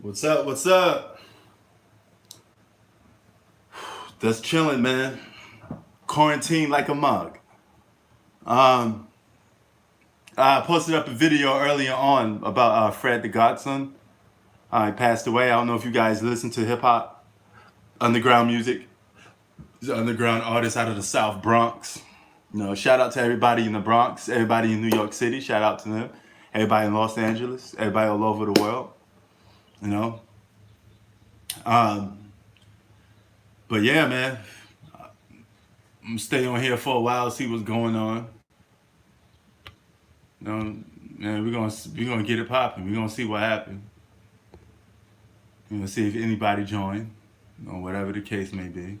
What's up? What's up? Just chilling, man. Quarantine like a mug. Um, I posted up a video earlier on about Fred the Godson. He passed away. I don't know if you guys listen to hip hop, underground music. He's an underground artist out of the South Bronx. Shout out to everybody in the Bronx, everybody in New York City. Shout out to them. Everybody in Los Angeles, everybody all over the world. You know. Um, but yeah, man, I'm gonna stay on here for a while, see what's going on. You know, man, we're gonna get it popping. We're gonna see what happens. We're gonna see if anybody join, whatever the case may be.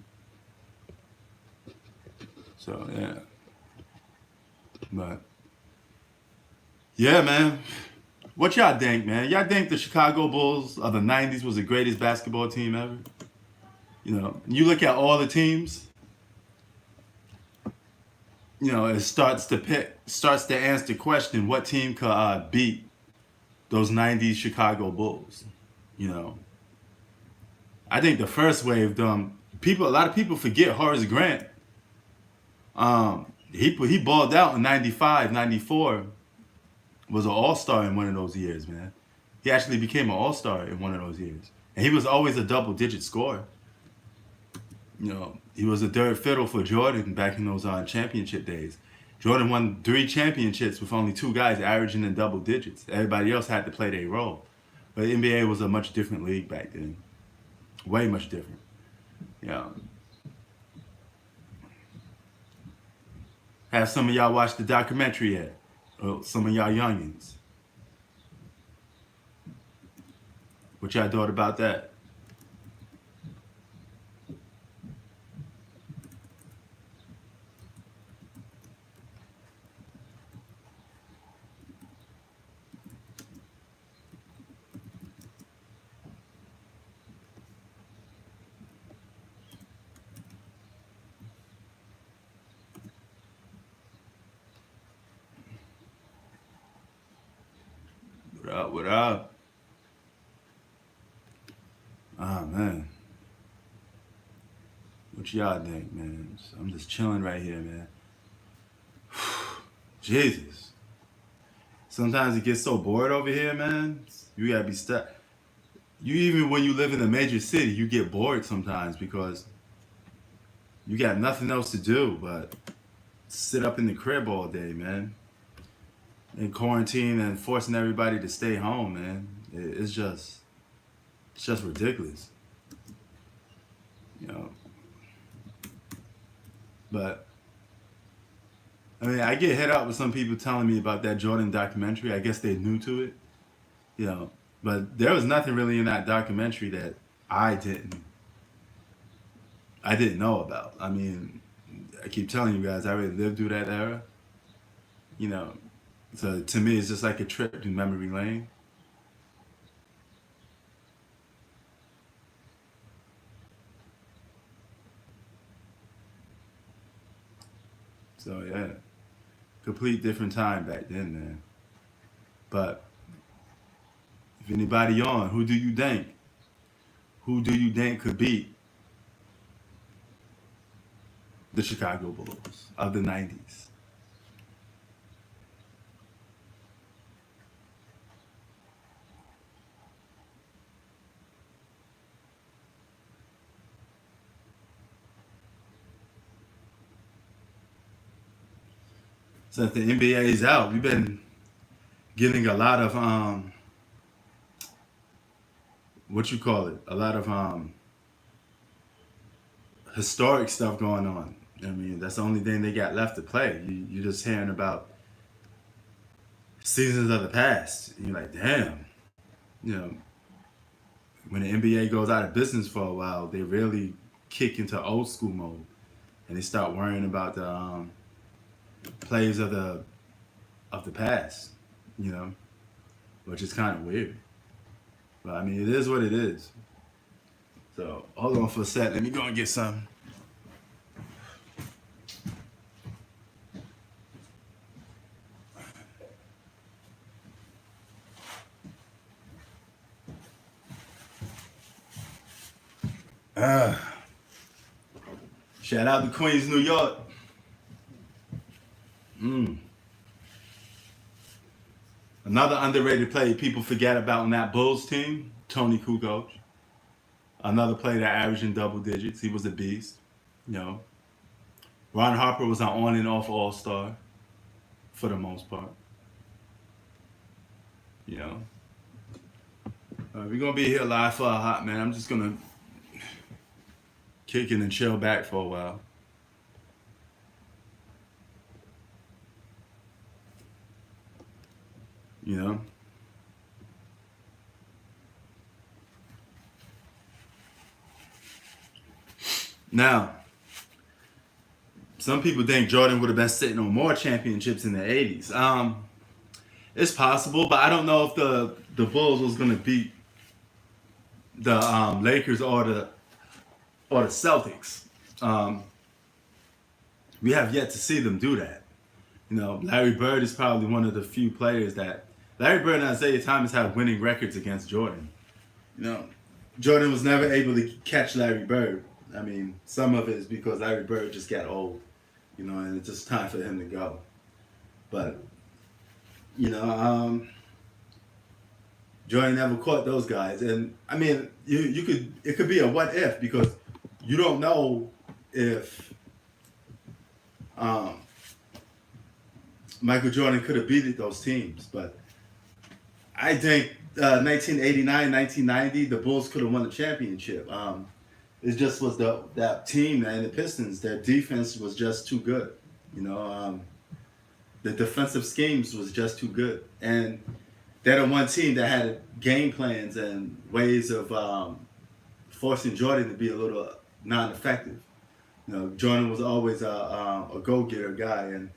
So yeah, but yeah, man. What y'all think, man? Y'all think the Chicago Bulls of the '90s was the greatest basketball team ever? You look at all the teams. It starts to answer the question: what team could beat those '90s Chicago Bulls? You know, I think the first wave, a lot of people forget Horace Grant. He balled out in '95, '94. Was an all-star in one of those years, man. He actually became an all-star in one of those years, and he was always a double-digit scorer. He was a third fiddle for Jordan back in those championship days. Jordan won 3 championships with only two guys averaging in double digits. Everybody else had to play their role. But the NBA was a much different league back then. Way much different. Yeah. Have some of y'all watched the documentary yet? Or some of y'all youngins. What y'all thought about that? What up? What up? Ah, man. What y'all think, man? I'm just chilling right here, man. Jesus. Sometimes it gets so bored over here, man. You gotta be stuck. Even when you live in a major city, you get bored sometimes because you got nothing else to do but sit up in the crib all day, man. In quarantine and forcing everybody to stay home, man. It's just ridiculous, you know. But I mean, I get hit up with some people telling me about that Jordan documentary. I guess they're new to it, you know. But there was nothing really in that documentary that I didn't I didn't know about. I mean, I keep telling you guys, I already lived through that era, you know. So to me, it's just like a trip to memory lane. So yeah, complete different time back then, man. But if anybody on, who do you think? Who do you think could beat the Chicago Bulls of the '90s? Since the NBA is out, we've been getting a lot of what you call it, a lot of historic stuff going on. I mean, that's the only thing they got left to play. You're just hearing about seasons of the past. And you're like, damn, you know, when the NBA goes out of business for a while, they really kick into old school mode, and they start worrying about the plays of the past, you know, which is kind of weird. But I mean, it is what it is. So hold on for a sec. Let me go and get some. Shout out to Queens, New York. Another underrated player people forget about on that Bulls team, Toni Kukoc. Another player that averaged in double digits. He was a beast. You know, Ron Harper was an on and off all-star for the most part. You know, we're gonna be here live for a hot man. I'm just gonna kick it and chill back for a while. You know. Now, some people think Jordan would have been sitting on more championships in the 80s. It's possible, but I don't know if the Bulls was gonna beat the Lakers or the Celtics. We have yet to see them do that. You know, Larry Bird is probably one of the few players that Larry Bird and Isaiah Thomas have winning records against Jordan. You know, Jordan was never able to catch Larry Bird. I mean, some of it is because Larry Bird just got old, you know, and it's just time for him to go. But, you know, Jordan never caught those guys. And, I mean, it could be a what if, because you don't know if Michael Jordan could have beat those teams. But I think 1989, 1990, the Bulls could have won the championship. It just was that team, man, the Pistons, their defense was just too good. You know, the defensive schemes was just too good. And they're the one team that had game plans and ways of forcing Jordan to be a little non-effective. You know, Jordan was always a go-getter guy, and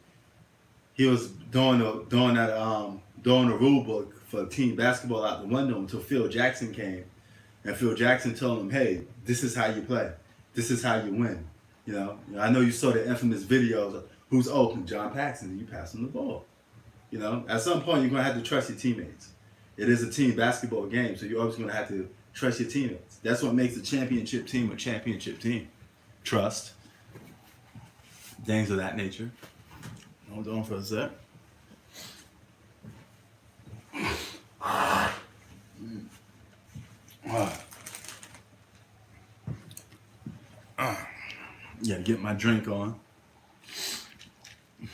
he was throwing the rule book for team basketball out the window until Phil Jackson came. And Phil Jackson told him, hey, this is how you play. This is how you win. You know, I know you saw the infamous videos of who's open, John Paxson, you pass him the ball. You know, at some point you're going to have to trust your teammates. It is a team basketball game, so you're always going to have to trust your teammates. That's what makes a championship team a championship team. Trust. Things of that nature. Hold on for a sec. Yeah, get my drink on. You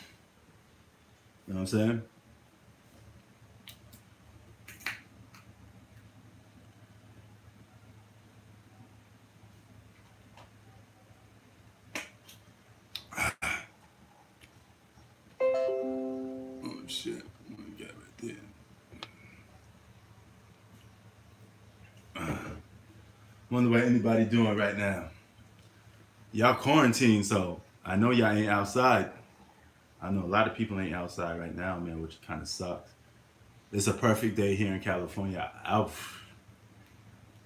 know what I'm saying? Oh shit, what we got right there? Wonder what anybody doing right now. Y'all quarantined, so I know y'all ain't outside. I know a lot of people ain't outside right now, man, which kind of sucks. It's a perfect day here in California.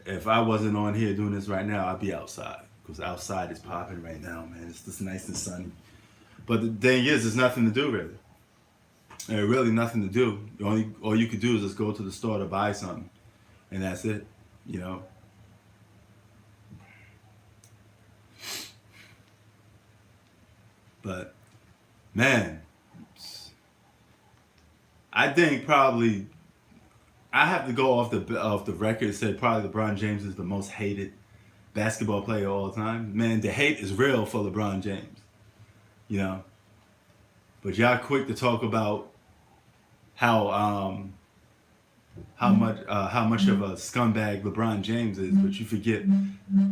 If I wasn't on here doing this right now, I'd be outside, because outside is popping right now, man. It's just nice and sunny. But the thing is, there's nothing to do, really. There's really nothing to do. All you could do is just go to the store to buy something, and that's it, you know. But man, I think probably I have to go off the record and say probably LeBron James is the most hated basketball player of all time. Man, the hate is real for LeBron James, you know. But y'all quick to talk about how much of a scumbag LeBron James is, but you forget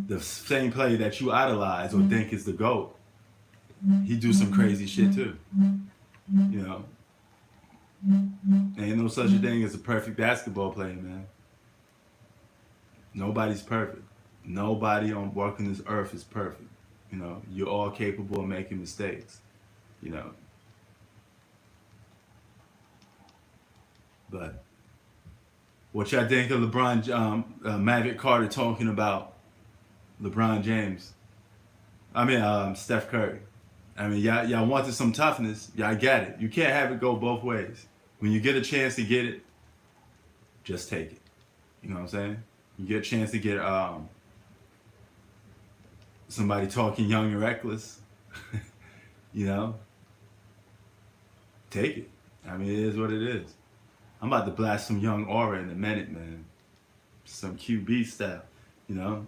the same player that you idolize or think is the GOAT. He do some crazy shit too. You know. Ain't no such a thing as a perfect basketball player, man. Nobody's perfect. Nobody on walking this earth is perfect. You know, you're all capable of making mistakes. You know. But what y'all think of Maverick Carter talking about LeBron James? I mean, Steph Curry. I mean, y'all wanted some toughness. Y'all got it. You can't have it go both ways. When you get a chance to get it, just take it. You know what I'm saying? You get a chance to get somebody talking young and reckless, you know, take it. I mean, it is what it is. I'm about to blast some young aura in a minute, man. Some QB style, you know,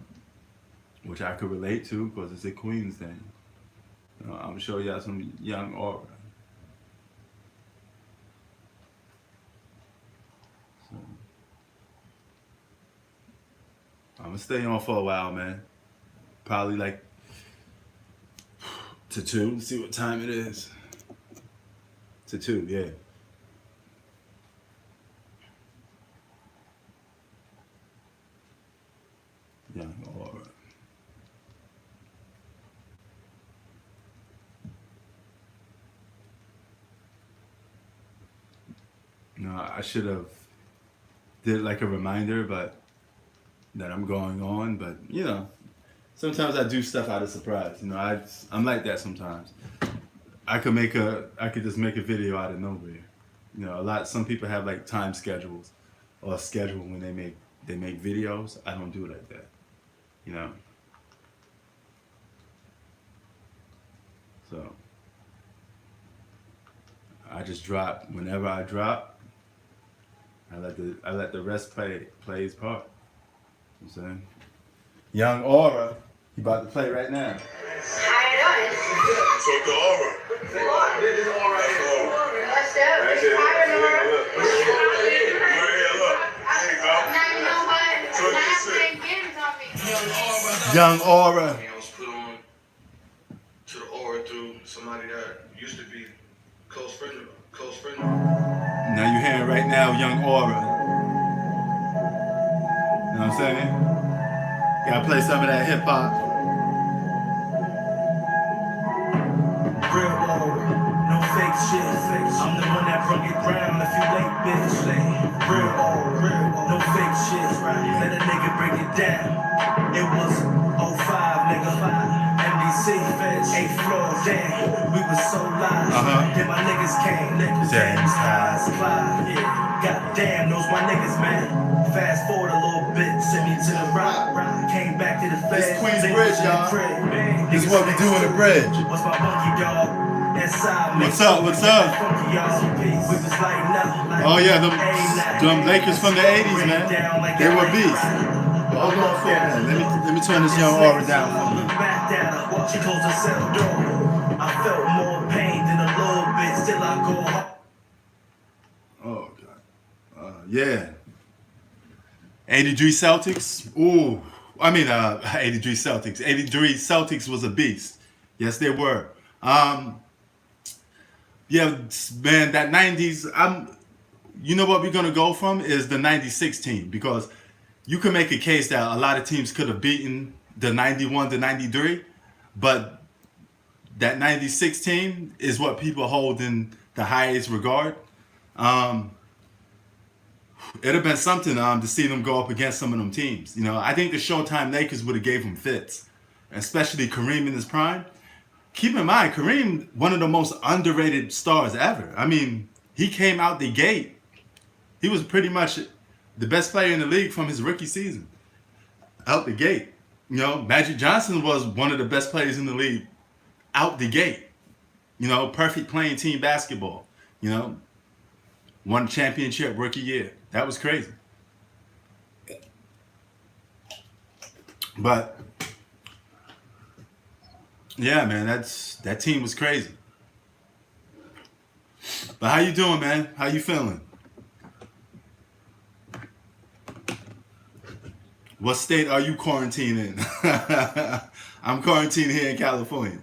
which I could relate to because it's a Queens thing. You know, I'm gonna show y'all some young aura. So, I'm gonna stay on for a while, man. Probably like to 2. See what time it is. To 2, yeah. Young aura. No, I should have did like a reminder, but that I'm going on. But you know, sometimes I do stuff out of surprise. You know, I'm like that sometimes. I could just make a video out of nowhere. You know, some people have like time schedules or a schedule when they make videos. I don't do it like that. You know. So I just drop whenever I drop. I let the rest play its part. You know what I'm saying? Young Aura, he about to play right now. How you doing? So the aura. This is aura. Let's do it. That's it. Hi, Aura. Look. There you go. Now you know what? So Now that's I'm it. playing games on me. Young Aura. I was put on to the aura through somebody that used to be close friend of Now you hearing right now, Young Aura. You know what I'm saying? Gotta play some of that hip hop. Real aura, no fake shit. I'm the one that broke it ground if you late, bitch. Real aura, no fake shit. Let a nigga break it down. It was 05, nigga. MDC, 8th floor, damn. We was so live. Then my niggas came. James Highs, Clyde, yeah. Goddamn, those my niggas, man. Fast forward a little bit, sent me to the rock. Came back to the feds. This Queens Bridge, y'all. This is what we do in the bridge. What's my monkey dog? What's up? What's up? Oh yeah, them Lakers from the 80s, man. They were beasts. Hold on for a minute. Let me turn this Young Aura down for me. She closed her cell door. I felt more pain than a little bit. Still I go home. Oh god. Yeah. 83 Celtics. Ooh. I mean 83 Celtics. 83 Celtics was a beast. Yes, they were. Yeah, man, that 90s, you know what we're going to go from is the 96 team, because you can make a case that a lot of teams could have beaten the 91 to 93, but that 96 team is what people hold in the highest regard. It'd have been something to see them go up against some of them teams. You know, I think the Showtime Lakers would have gave them fits, especially Kareem in his prime. Keep in mind, Kareem, one of the most underrated stars ever. I mean, he came out the gate. He was pretty much the best player in the league from his rookie season. Out the gate. You know, Magic Johnson was one of the best players in the league out the gate. You know, perfect playing team basketball. You know, won championship rookie year. That was crazy. But yeah, man, that team was crazy. But how you doing, man? How you feeling? What state are you quarantining in? I'm quarantined here in California.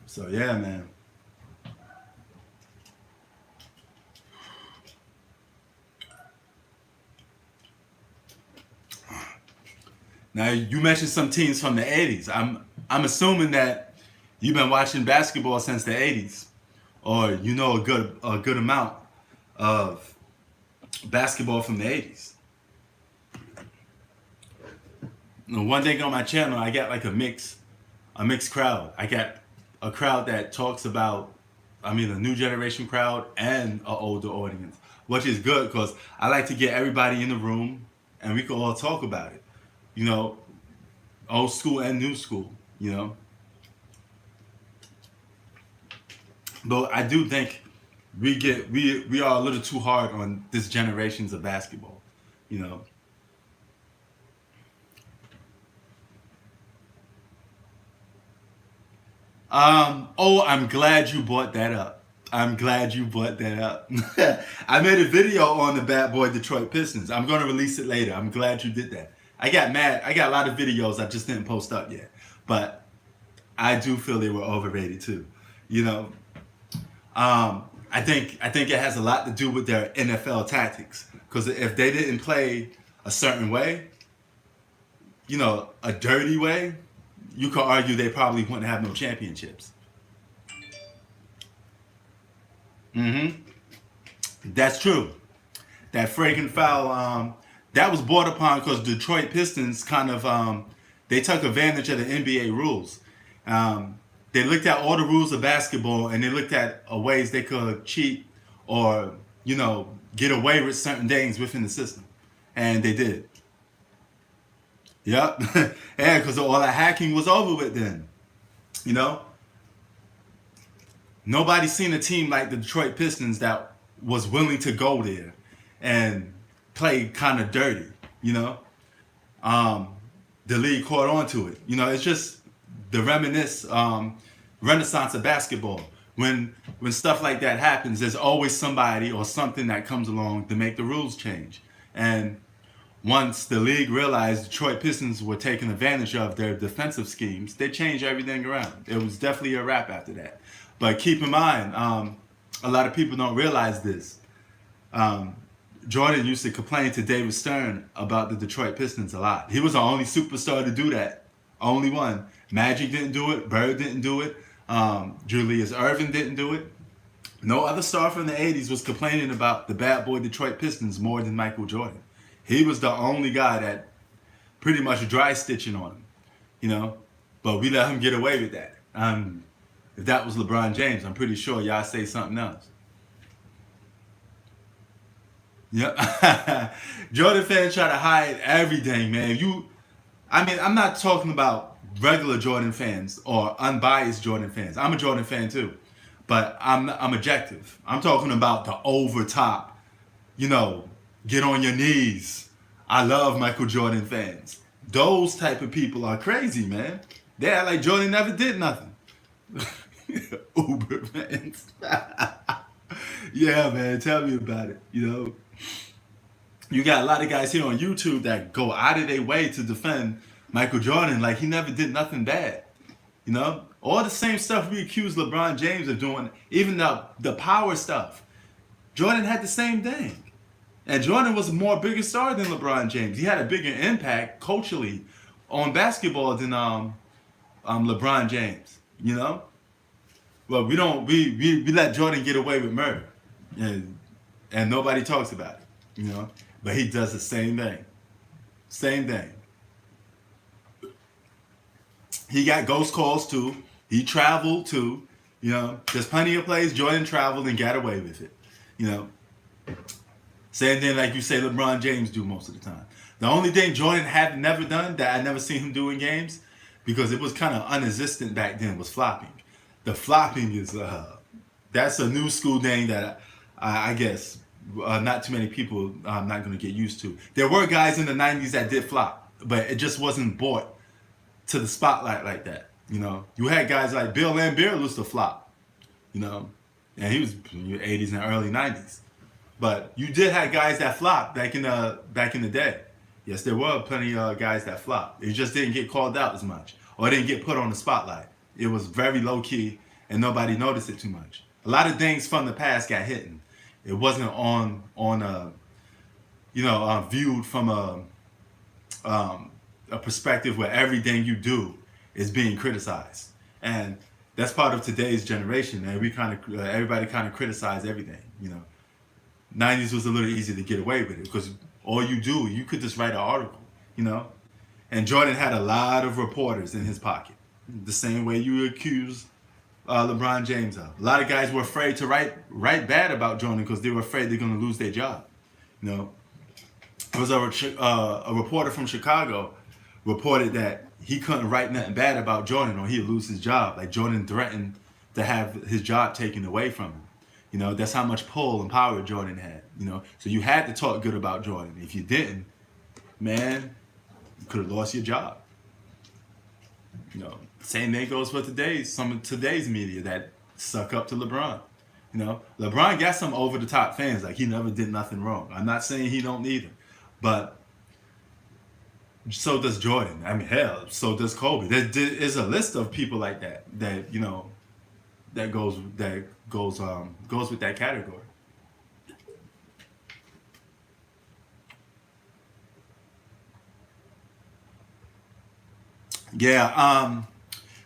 So yeah, man. Now you mentioned some teams from the 80s. I'm assuming that you've been watching basketball since the 80s, or you know a good amount of basketball from the 80s. One thing on my channel, I got like a mixed crowd. I got a crowd that talks about, I mean, a new generation crowd and an older audience, which is good because I like to get everybody in the room and we can all talk about it. You know, old school and new school, you know. But I do think we are a little too hard on this generations of basketball, you know. Oh, I'm glad you brought that up. I'm glad you brought that up. I made a video on the bad boy Detroit Pistons. I'm going to release it later. I'm glad you did that. I got mad. I got a lot of videos I just didn't post up yet. But I do feel they were overrated too. You know, I think it has a lot to do with their NFL tactics. Because if they didn't play a certain way, you know, a dirty way, you could argue they probably wouldn't have no championships. That's true. That freaking foul, that was brought upon because Detroit Pistons kind of, they took advantage of the NBA rules. They looked at all the rules of basketball and they looked at ways they could cheat or, you know, get away with certain things within the system. And they did. Yep. And because all that hacking was over with then. You know? Nobody's seen a team like the Detroit Pistons that was willing to go there and play kind of dirty, you know? The league caught on to it. You know, it's just the renaissance of basketball. When stuff like that happens, there's always somebody or something that comes along to make the rules change. And once the league realized Detroit Pistons were taking advantage of their defensive schemes, they changed everything around. It was definitely a wrap after that. But keep in mind, a lot of people don't realize this. Jordan used to complain to David Stern about the Detroit Pistons a lot. He was the only superstar to do that. Only one. Magic didn't do it. Bird didn't do it. Julius Erving didn't do it. No other star from the 80s was complaining about the bad boy Detroit Pistons more than Michael Jordan. He was the only guy that pretty much dry stitching on him, you know. But we let him get away with that. If that was LeBron James, I'm pretty sure y'all say something else. Yep. Jordan fans try to hide everything, man. I'm not talking about regular Jordan fans or unbiased Jordan fans. I'm a Jordan fan too, but I'm objective. I'm talking about the over top, you know, get on your knees. I love Michael Jordan fans. Those type of people are crazy, man. They act like Jordan never did nothing. Uber fans. Yeah, man, tell me about it. You know, you got a lot of guys here on YouTube that go out of their way to defend Michael Jordan like he never did nothing bad. You know, all the same stuff we accuse LeBron James of doing, even the power stuff. Jordan had the same thing. And Jordan was a more bigger star than LeBron James. He had a bigger impact culturally on basketball than LeBron James, you know? Well, we let Jordan get away with murder. And nobody talks about it, you know? But he does the same thing. Same thing. He got ghost calls too. He traveled too. You know, there's plenty of plays Jordan traveled and got away with it. You know, same thing like you say LeBron James do most of the time. The only thing Jordan had never done that I never seen him do in games, because it was kind of unexistent back then, was flopping. The flopping is that's a new school thing that I guess not too many people not going to get used to. There were guys in the 90's that did flop, but it just wasn't brought to the spotlight like that. You know, you had guys like Bill Laimbeer used to flop, you know, and he was in the 80s and early 90s. But you did have guys that flopped back in the day. Yes, there were plenty of guys that flopped. It just didn't get called out as much, or didn't get put on the spotlight. It was very low key, and nobody noticed it too much. A lot of things from the past got hidden. It wasn't on viewed from a perspective where everything you do is being criticized, and that's part of today's generation. And everybody kind of criticize everything. You know, 90's was a little easy to get away with it because all you could just write an article. You know, and Jordan had a lot of reporters in his pocket, the same way you accuse LeBron James up. A lot of guys were afraid to write bad about Jordan because they were afraid they're going to lose their job. You know, there was a reporter from Chicago reported that he couldn't write nothing bad about Jordan or he'd lose his job. Like Jordan threatened to have his job taken away from him. You know, that's how much pull and power Jordan had. You know, so you had to talk good about Jordan. If you didn't, man, you could have lost your job. You know, same thing goes for some of today's media that suck up to LeBron. You know, LeBron got some over the top fans. Like he never did nothing wrong. I'm not saying he don't either, but so does Jordan. I mean, hell, so does Kobe. There is a list of people like that you know that goes with that category. Yeah,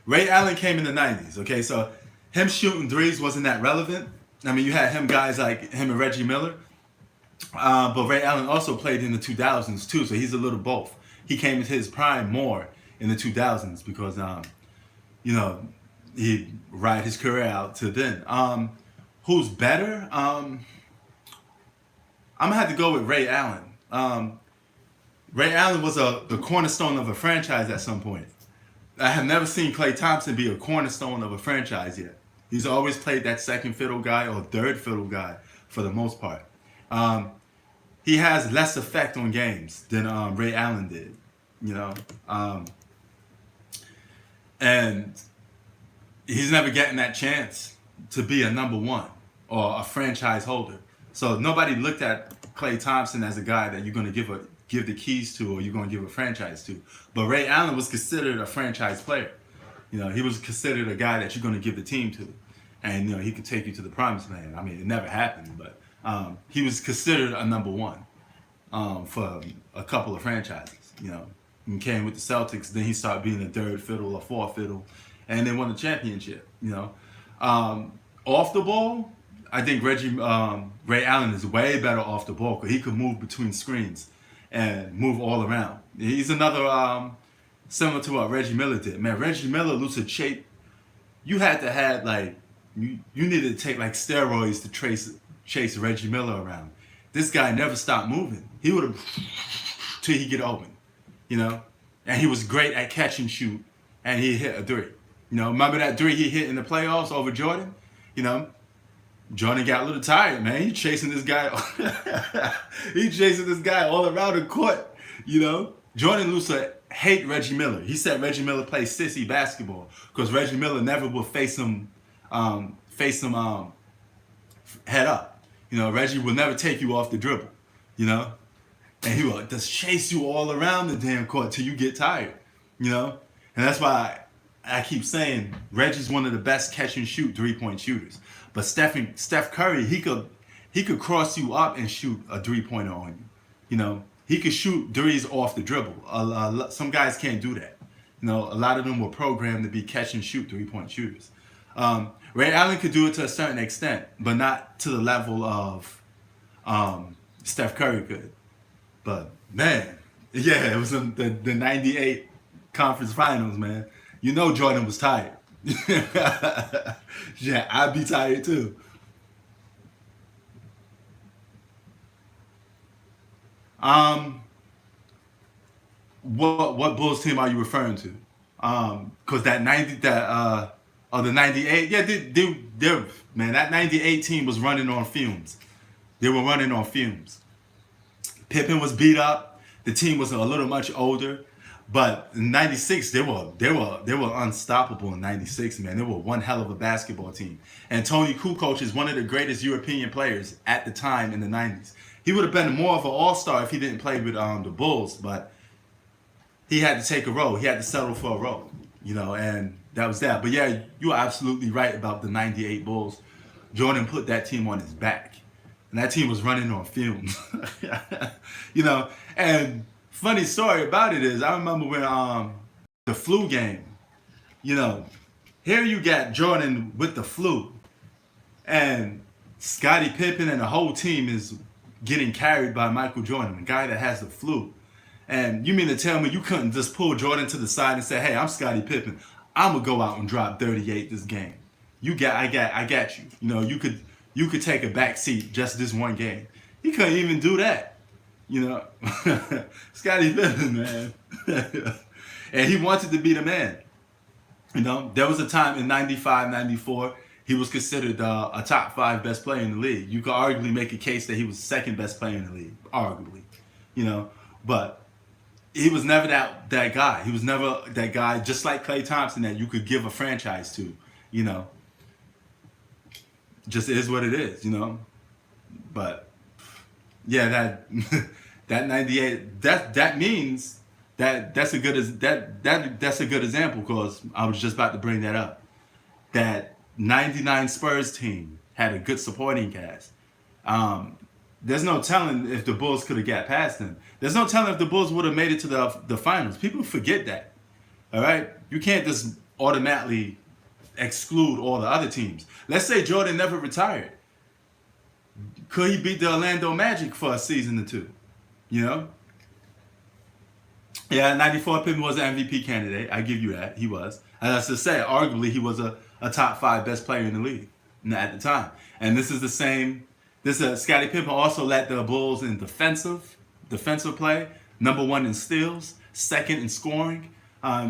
Ray Allen came in the 90s, okay? So him shooting threes wasn't that relevant. I mean, you had guys like him and Reggie Miller. But Ray Allen also played in the 2000s too, so he's a little both. He came into his prime more in the 2000s because, you know, he ride his career out to then. Who's better? I'm gonna have to go with Ray Allen. Ray Allen was the cornerstone of a franchise at some point. I have never seen Klay Thompson be a cornerstone of a franchise yet. He's always played that second fiddle guy or third fiddle guy for the most part. He has less effect on games than Ray Allen did, you know. And he's never getting that chance to be a number one or a franchise holder. So nobody looked at Klay Thompson as a guy that you're going to give the keys to or you're going to give a franchise to. But Ray Allen was considered a franchise player. You know, he was considered a guy that you're going to give the team to. And, you know, he could take you to the promised land. I mean, it never happened, but he was considered a number one for a couple of franchises, you know. He came with the Celtics, then he started being a third fiddle or fourth fiddle, and then won the championship, you know. Off the ball, I think Ray Allen is way better off the ball because he could move between screens and move all around. He's another, similar to what Reggie Miller did. Man, Reggie Miller, lucid shape, you had to have, like, you needed to take, like, steroids to chase Reggie Miller around. This guy never stopped moving. He would have till he get open, you know. And he was great at catch and shoot, and he hit a three. You know, remember that three he hit in the playoffs over Jordan? You know, Jordan got a little tired, man. He chasing this guy. All around the court. You know, Jordan used to hate Reggie Miller. He said Reggie Miller played sissy basketball because Reggie Miller never would face him head up. You know, Reggie will never take you off the dribble, you know? And he will just chase you all around the damn court till you get tired, you know? And that's why I keep saying Reggie's one of the best catch and shoot 3-point shooters. But Steph Curry, he could cross you up and shoot a 3-pointer on you. You know, he could shoot threes off the dribble. Some guys can't do that. You know, a lot of them were programmed to be catch and shoot 3-point shooters. Ray Allen could do it to a certain extent, but not to the level of Steph Curry could. But, man, yeah, it was the 98 conference finals, man. You know Jordan was tired. Yeah, I'd be tired too. What Bulls team are you referring to? Because the 98, yeah, they man, that 98 team was running on fumes. They were running on fumes. Pippen was beat up. The team was a little much older, but in '96 they were unstoppable. In '96, man, they were one hell of a basketball team. And Toni Kukoc is one of the greatest European players at the time in the '90s. He would have been more of an all-star if he didn't play with the Bulls, but he had to take a role. He had to settle for a role, you know, and that was that. But yeah, you are absolutely right about the '98 Bulls. Jordan put that team on his back. And that team was running on fumes. You know, and funny story about it is I remember when the flu game, you know, here you got Jordan with the flu and Scottie Pippen and the whole team is getting carried by Michael Jordan, the guy that has the flu. And you mean to tell me you couldn't just pull Jordan to the side and say, hey, I'm Scottie Pippen. I'm going to go out and drop 38 this game. I got you. You know, you could take a back seat just this one game. He couldn't even do that. You know, Scottie Pippen, man. And he wanted to be the man. You know, there was a time in 95, 94, he was considered a top 5 best player in the league. You could arguably make a case that he was the second best player in the league, arguably. You know, but he was never that guy. He was never that guy, just like Klay Thompson, that you could give a franchise to. You know, just is what it is. You know, but yeah, that 98 that means that's a good that's a good example, because I was just about to bring that up. That 99 Spurs team had a good supporting cast. There's no telling if the Bulls could have got past them. There's no telling if the Bulls would have made it to the finals. People forget that. All right? You can't just automatically exclude all the other teams. Let's say Jordan never retired. Could he beat the Orlando Magic for a season or two? You know? Yeah, 94 Pippen was an MVP candidate. I give you that. He was. As I say, arguably he was a top 5 best player in the league at the time. And this is the same. Scottie Pippen also led the Bulls in defensive play, number 1 in steals, 2nd in scoring.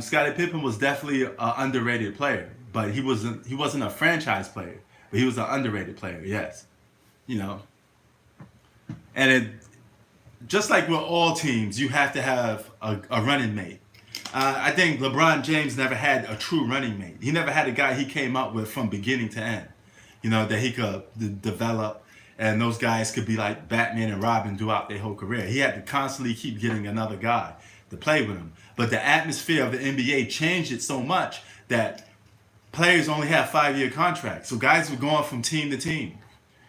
Scottie Pippen was definitely an underrated player, but he wasn't a franchise player, but he was an underrated player. Yes, you know. And just like with all teams, you have to have a running mate. I think LeBron James never had a true running mate. He never had a guy he came up with from beginning to end, you know, that he could develop. And those guys could be like Batman and Robin throughout their whole career. He had to constantly keep getting another guy to play with him. But the atmosphere of the NBA changed it so much that players only have 5-year contracts. So guys were going from team to team.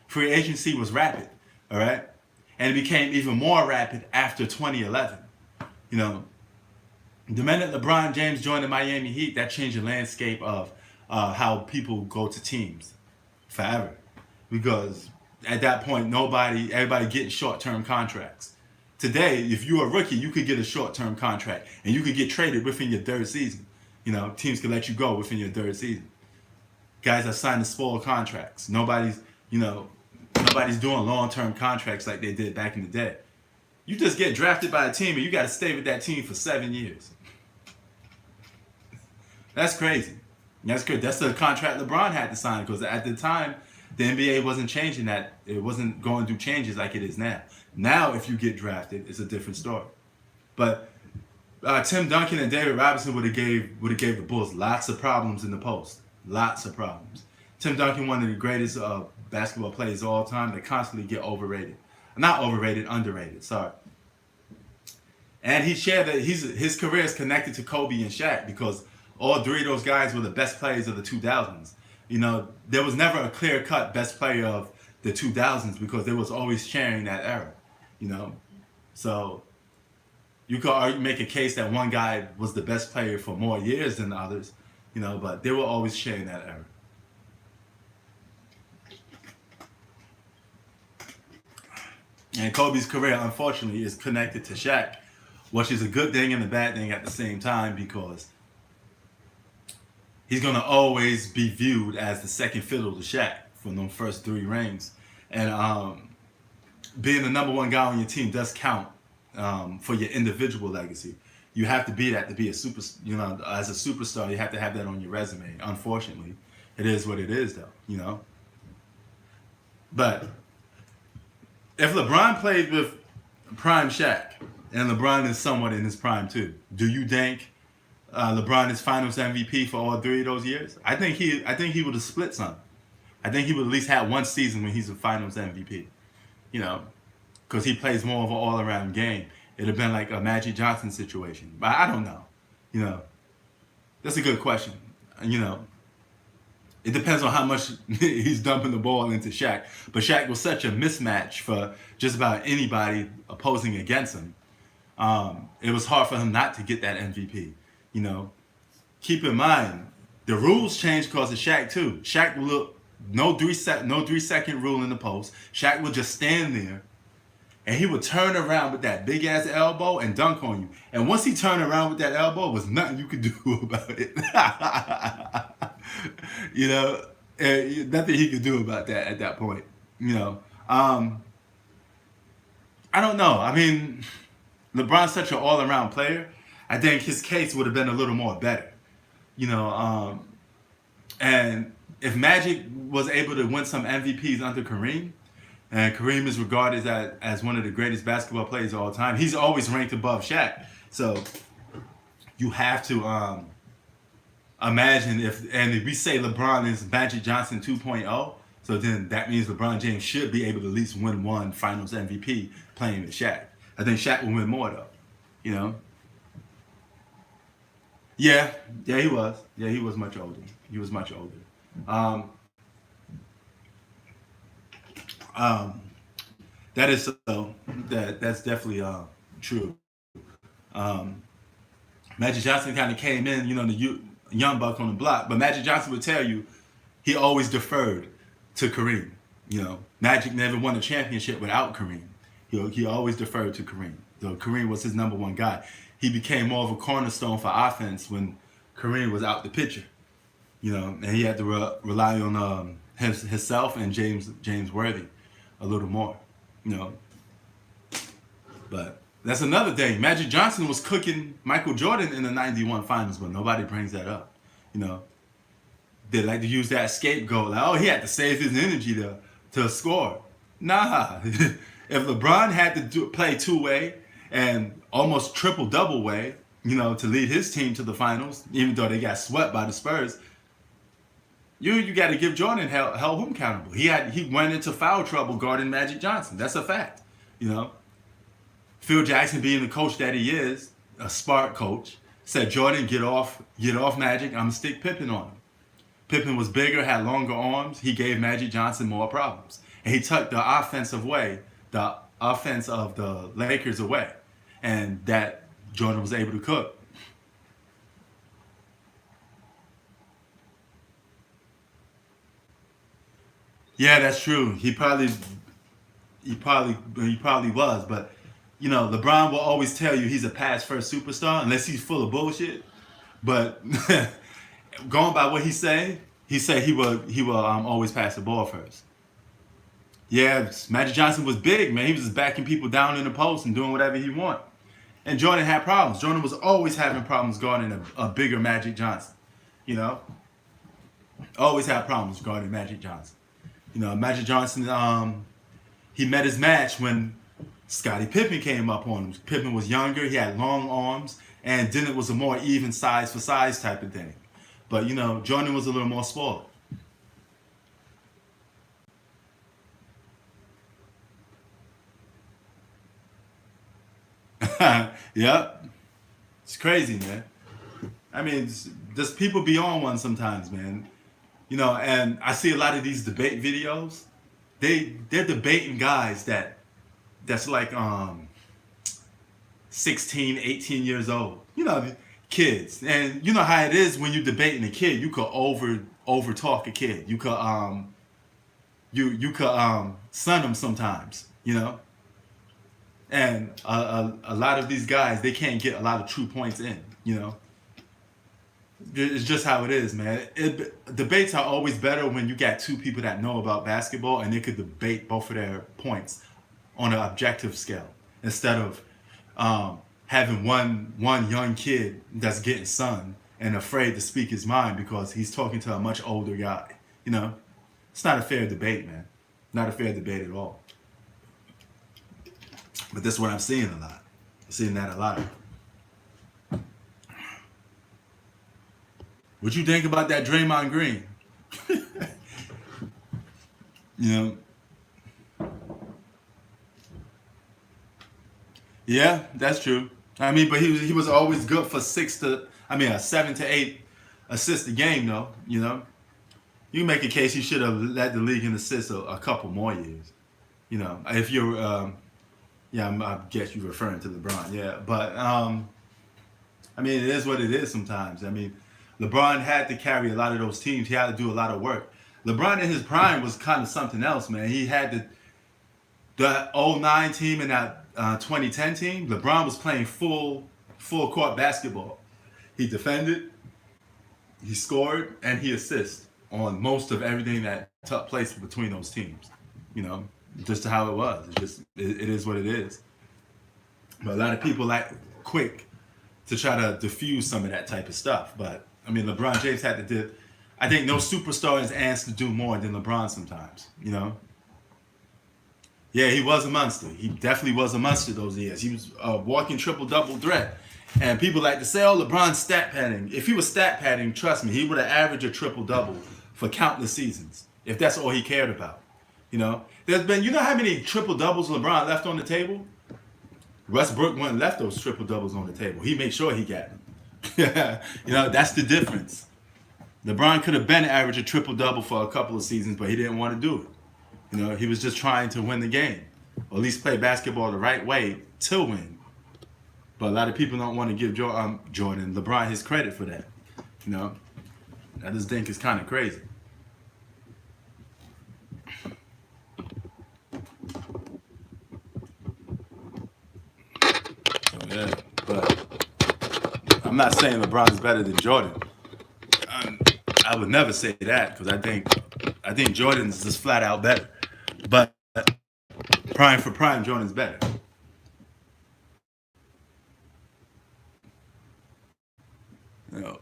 Free agency was rapid, all right? And it became even more rapid after 2011. You know, the minute LeBron James joined the Miami Heat, that changed the landscape of how people go to teams forever. Because at that point, everybody getting short-term contracts. Today, if you're a rookie, you could get a short-term contract, and you could get traded within your 3rd season. You know, teams can let you go within your 3rd season. Guys are signing spoiled contracts. Nobody's doing long-term contracts like they did back in the day. You just get drafted by a team, and you got to stay with that team for 7 years. That's crazy. That's good. That's the contract LeBron had to sign, because at the time, the NBA wasn't changing that. It wasn't going through changes like it is now. Now, if you get drafted, it's a different story. But Tim Duncan and David Robinson would have gave the Bulls lots of problems in the post. Lots of problems. Tim Duncan, one of the greatest basketball players of all time, that constantly get overrated. Not overrated, underrated. Sorry. And he shared that his career is connected to Kobe and Shaq, because all 3 of those guys were the best players of the 2000s. You know, there was never a clear-cut best player of the 2000s, because they was always sharing that era, you know. So you could make a case that one guy was the best player for more years than the others, you know, but they were always sharing that era. And Kobe's career, unfortunately, is connected to Shaq, which is a good thing and a bad thing at the same time, because he's going to always be viewed as the second fiddle to Shaq from those first 3 rings. And being the number 1 guy on your team does count for your individual legacy. You have to be that to be a super, you know, as a superstar, you have to have that on your resume. Unfortunately, it is what it is, though, you know. But if LeBron played with prime Shaq, and LeBron is somewhat in his prime too, do you think LeBron is Finals MVP for all 3 of those years? I think he would have split some. I think he would at least have one season when he's a Finals MVP. You know, because he plays more of an all-around game. It'd have been like a Magic Johnson situation. But I don't know. You know, that's a good question. You know, it depends on how much he's dumping the ball into Shaq. But Shaq was such a mismatch for just about anybody opposing against him. It was hard for him not to get that MVP. You know, keep in mind, the rules changed because of Shaq too. Shaq will look, no 3-second rule in the post. Shaq would just stand there, and he would turn around with that big ass elbow and dunk on you. And once he turned around with that elbow, there was nothing you could do about it. You know, nothing he could do about that at that point. You know, I don't know. I mean, LeBron's such an all-around player. I think his case would have been a little more better. You know, and if Magic was able to win some MVPs under Kareem, and Kareem is regarded as one of the greatest basketball players of all time, he's always ranked above Shaq. So you have to imagine if we say LeBron is Magic Johnson 2.0, so then that means LeBron James should be able to at least win one Finals MVP playing with Shaq. I think Shaq will win more though, you know. Yeah, he was. Yeah, he was much older. He was much older. That is so. That's definitely true. Magic Johnson kind of came in, you know, the young buck on the block, but Magic Johnson would tell you he always deferred to Kareem. You know, Magic never won a championship without Kareem. He always deferred to Kareem. So Kareem was his number one guy. He became more of a cornerstone for offense when Kareem was out the picture. You know, and he had to rely on himself and James Worthy a little more. You know, but that's another thing. Magic Johnson was cooking Michael Jordan in the '91 Finals, but nobody brings that up. You know, they like to use that scapegoat. Like, oh, he had to save his energy to score. Nah. If LeBron had to play two-way and almost triple-double way, you know, to lead his team to the finals, even though they got swept by the Spurs, you got to give Jordan held him accountable. He went into foul trouble guarding Magic Johnson. That's a fact. You know, Phil Jackson, being the coach that he is, a smart coach, said, Jordan, get off Magic. I'm gonna stick Pippen on him. Pippen was bigger, had longer arms. He gave Magic Johnson more problems, and he took the offense of the Lakers away, and that Jordan was able to cook. Yeah, that's true. He probably was, but you know, LeBron will always tell you he's a pass first superstar unless he's full of bullshit. But going by what he said he will always pass the ball first. Yeah, Magic Johnson was big, man. He was just backing people down in the post and doing whatever he wanted. And Jordan had problems. Jordan was always having problems guarding a bigger Magic Johnson. You know? Always had problems guarding Magic Johnson. You know, Magic Johnson, he met his match when Scottie Pippen came up on him. Pippen was younger, he had long arms, and then it was a more even size for size type of thing. But, you know, Jordan was a little more spoiled. Yep. It's crazy, man. I mean, just people be on one sometimes, man. You know, and I see a lot of these debate videos. They're debating guys that's like 16, 18 years old. You know, kids. And you know how it is when you're debating a kid. You could over talk a kid. You could you could stun them sometimes, you know. And a lot of these guys, they can't get a lot of true points in, you know. It's just how it is, man. Debates are always better when you got two people that know about basketball and they could debate both of their points on an objective scale instead of having one young kid that's getting sunned and afraid to speak his mind because he's talking to a much older guy. You know, it's not a fair debate, man. Not a fair debate at all. But that's what I'm seeing a lot. I'm seeing that a lot. What you think about that Draymond Green? You know? Yeah, that's true. I mean, but he was always good for 7 to 8 assists a game, though. You know, you make a case he should have led the league in assists a couple more years. You know, if you're, I guess you're referring to LeBron. Yeah, but I mean, it is what it is sometimes. I mean, LeBron had to carry a lot of those teams. He had to do a lot of work. LeBron in his prime was kind of something else, man. He had the 09 team and that 2010 team. LeBron was playing full court basketball. He defended, he scored, and he assisted. on most of everything that took place between those teams. You know, just how it was. It is what it is. But a lot of people like quick to try to diffuse some of that type of stuff. But I mean, LeBron James had to do. I think no superstar is asked to do more than LeBron sometimes. You know. Yeah, he was a monster. He definitely was a monster those years. He was a walking triple-double threat. And people like to say, oh, LeBron's stat padding. If he was stat padding, trust me, he would have averaged a triple-double for countless seasons, if that's all he cared about. You know, there's been, you know how many triple-doubles LeBron left on the table? Westbrook went and left those triple-doubles on the table. He made sure he got them. You know, that's the difference. LeBron could have been averaged a triple-double for a couple of seasons, but he didn't want to do it. You know, he was just trying to win the game, or at least play basketball the right way to win. But a lot of people don't want to give Jordan, LeBron, his credit for that. You know, I just think it's kind of crazy. So, yeah, but I'm not saying LeBron's better than Jordan. I would never say that because I think Jordan's just flat out better. But prime for prime, Jordan's better.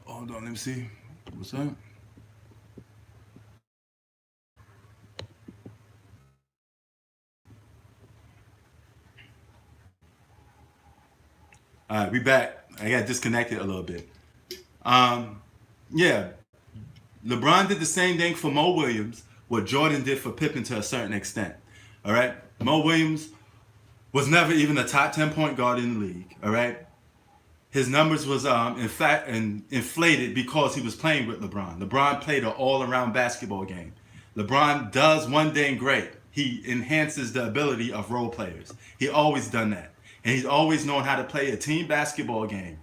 Hold on, let me see. What's up? All right, we back. I got disconnected a little bit. Yeah, LeBron did the same thing for Mo Williams, what Jordan did for Pippen to a certain extent. All right, Mo Williams was never even a top 10 point guard in the league. All right. His numbers was in fact inflated because he was playing with LeBron. LeBron played an all-around basketball game. LeBron does one thing great. He enhances the ability of role players. He always done that. And he's always known how to play a team basketball game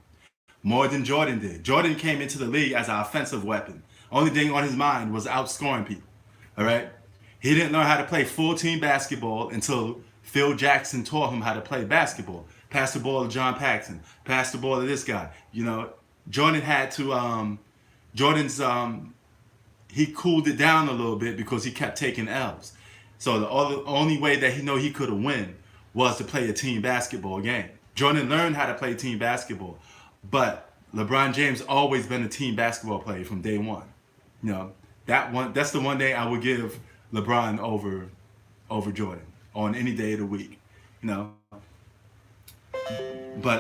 more than Jordan did. Jordan came into the league as an offensive weapon. Only thing on his mind was outscoring people. All right? He didn't learn how to play full team basketball until Phil Jackson taught him how to play basketball. Pass the ball to John Paxson. Pass the ball to this guy. You know, Jordan had to, he cooled it down a little bit because he kept taking L's. So the only way that he could have win was to play a team basketball game. Jordan learned how to play team basketball, but LeBron James always been a team basketball player from day one. You know, that's the one day I would give LeBron over Jordan on any day of the week. You know. But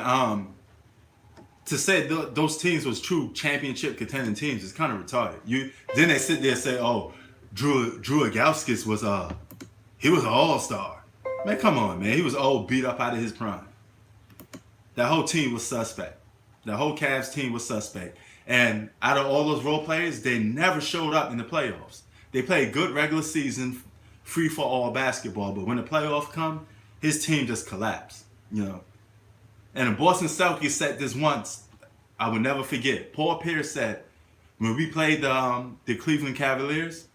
to say those teams was true championship contending teams is kind of retarded. Then they sit there and say, "Oh, Drew Agauskas was he was an all-star." Man, come on, man. He was old, beat up out of his prime. That whole team was suspect. The whole Cavs team was suspect. And out of all those role players, they never showed up in the playoffs. They played good regular season, free-for-all basketball, but when the playoffs come, his team just collapsed. You know. And the Boston Celtics said this once, I will never forget. Paul Pierce said, when we played the Cleveland Cavaliers,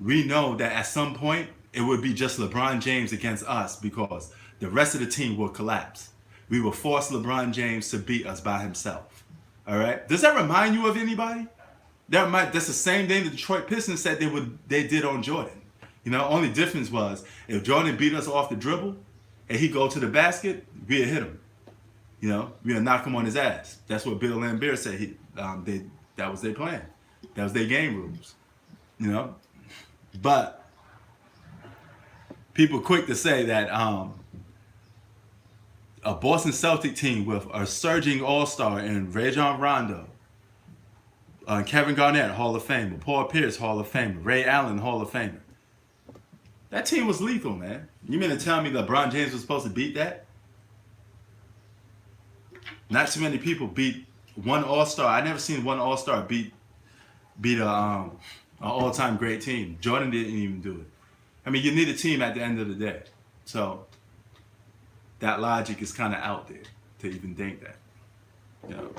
we know that at some point it would be just LeBron James against us because the rest of the team will collapse. We will force LeBron James to beat us by himself. All right? Does that remind you of anybody? That's the same thing the Detroit Pistons said they did on Jordan. You know, only difference was if Jordan beat us off the dribble and he go to the basket, we'd hit him. You know, we'll knock him on his ass. That's what Bill Laimbeer said. That was their plan. That was their game rules. You know, but people quick to say that a Boston Celtic team with a surging all-star in Rajon Rondo, Kevin Garnett, Hall of Famer, Paul Pierce, Hall of Famer, Ray Allen, Hall of Famer. That team was lethal, man. You mean to tell me LeBron James was supposed to beat that? Not too many people beat one all-star. I never seen one all-star beat an all-time great team. Jordan didn't even do it. I mean, you need a team at the end of the day. So that logic is kind of out there to even think that. You know.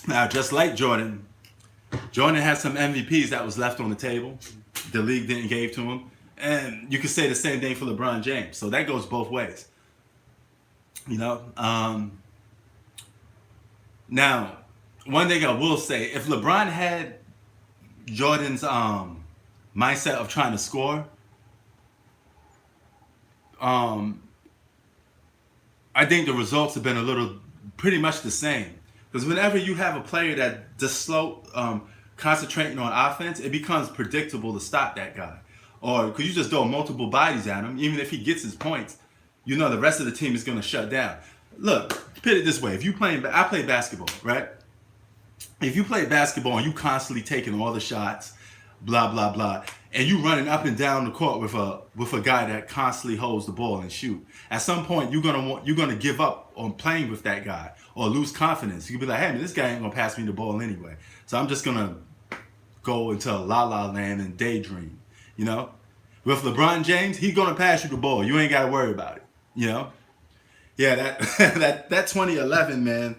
Now, just like Jordan had some MVPs that was left on the table. The league didn't give to him. And you could say the same thing for LeBron James. So that goes both ways. You know? Now, one thing I will say, if LeBron had Jordan's mindset of trying to score, I think the results have been pretty much the same. Because whenever you have a player that just concentrating on offense, it becomes predictable to stop that guy. Or because you just throw multiple bodies at him, even if he gets his points, you know the rest of the team is going to shut down. Look, put it this way: if you I play basketball, right? If you play basketball and you constantly taking all the shots, blah blah blah, and you running up and down the court with a guy that constantly holds the ball and shoot, at some point you're gonna give up on playing with that guy or lose confidence. You'll be like, hey man, this guy ain't gonna pass me the ball anyway, so I'm just gonna go into la la land and daydream. You know, with LeBron James, he's gonna pass you the ball. You ain't gotta worry about it. You know, yeah, that 2011, man.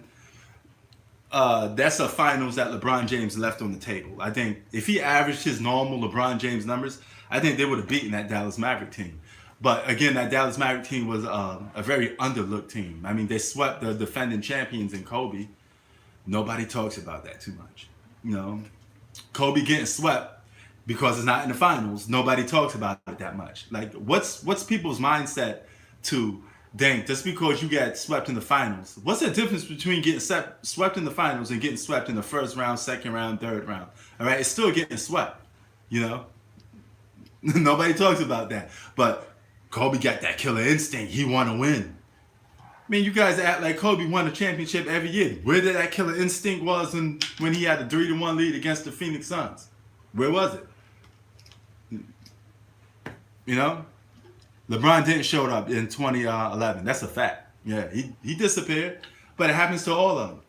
That's a finals that LeBron James left on the table. I think if he averaged his normal LeBron James numbers, I think they would have beaten that Dallas Maverick team. But again, that Dallas Maverick team was a very underlooked team. I mean, they swept the defending champions in Kobe. Nobody talks about that too much. You know, Kobe getting swept because it's not in the finals. Nobody talks about it that much. Like, what's people's mindset to think just because you get swept in the finals? What's the difference between getting swept in the finals and getting swept in the first round, second round, third round? All right, it's still getting swept. You know, nobody talks about that. But Kobe got that killer instinct. He want to win. I mean, you guys act like Kobe won a championship every year. Where did that killer instinct was when he had a 3-1 lead against the Phoenix Suns? Where was it? You know, LeBron didn't show up in 2011. That's a fact. Yeah, he disappeared, but it happens to all of them.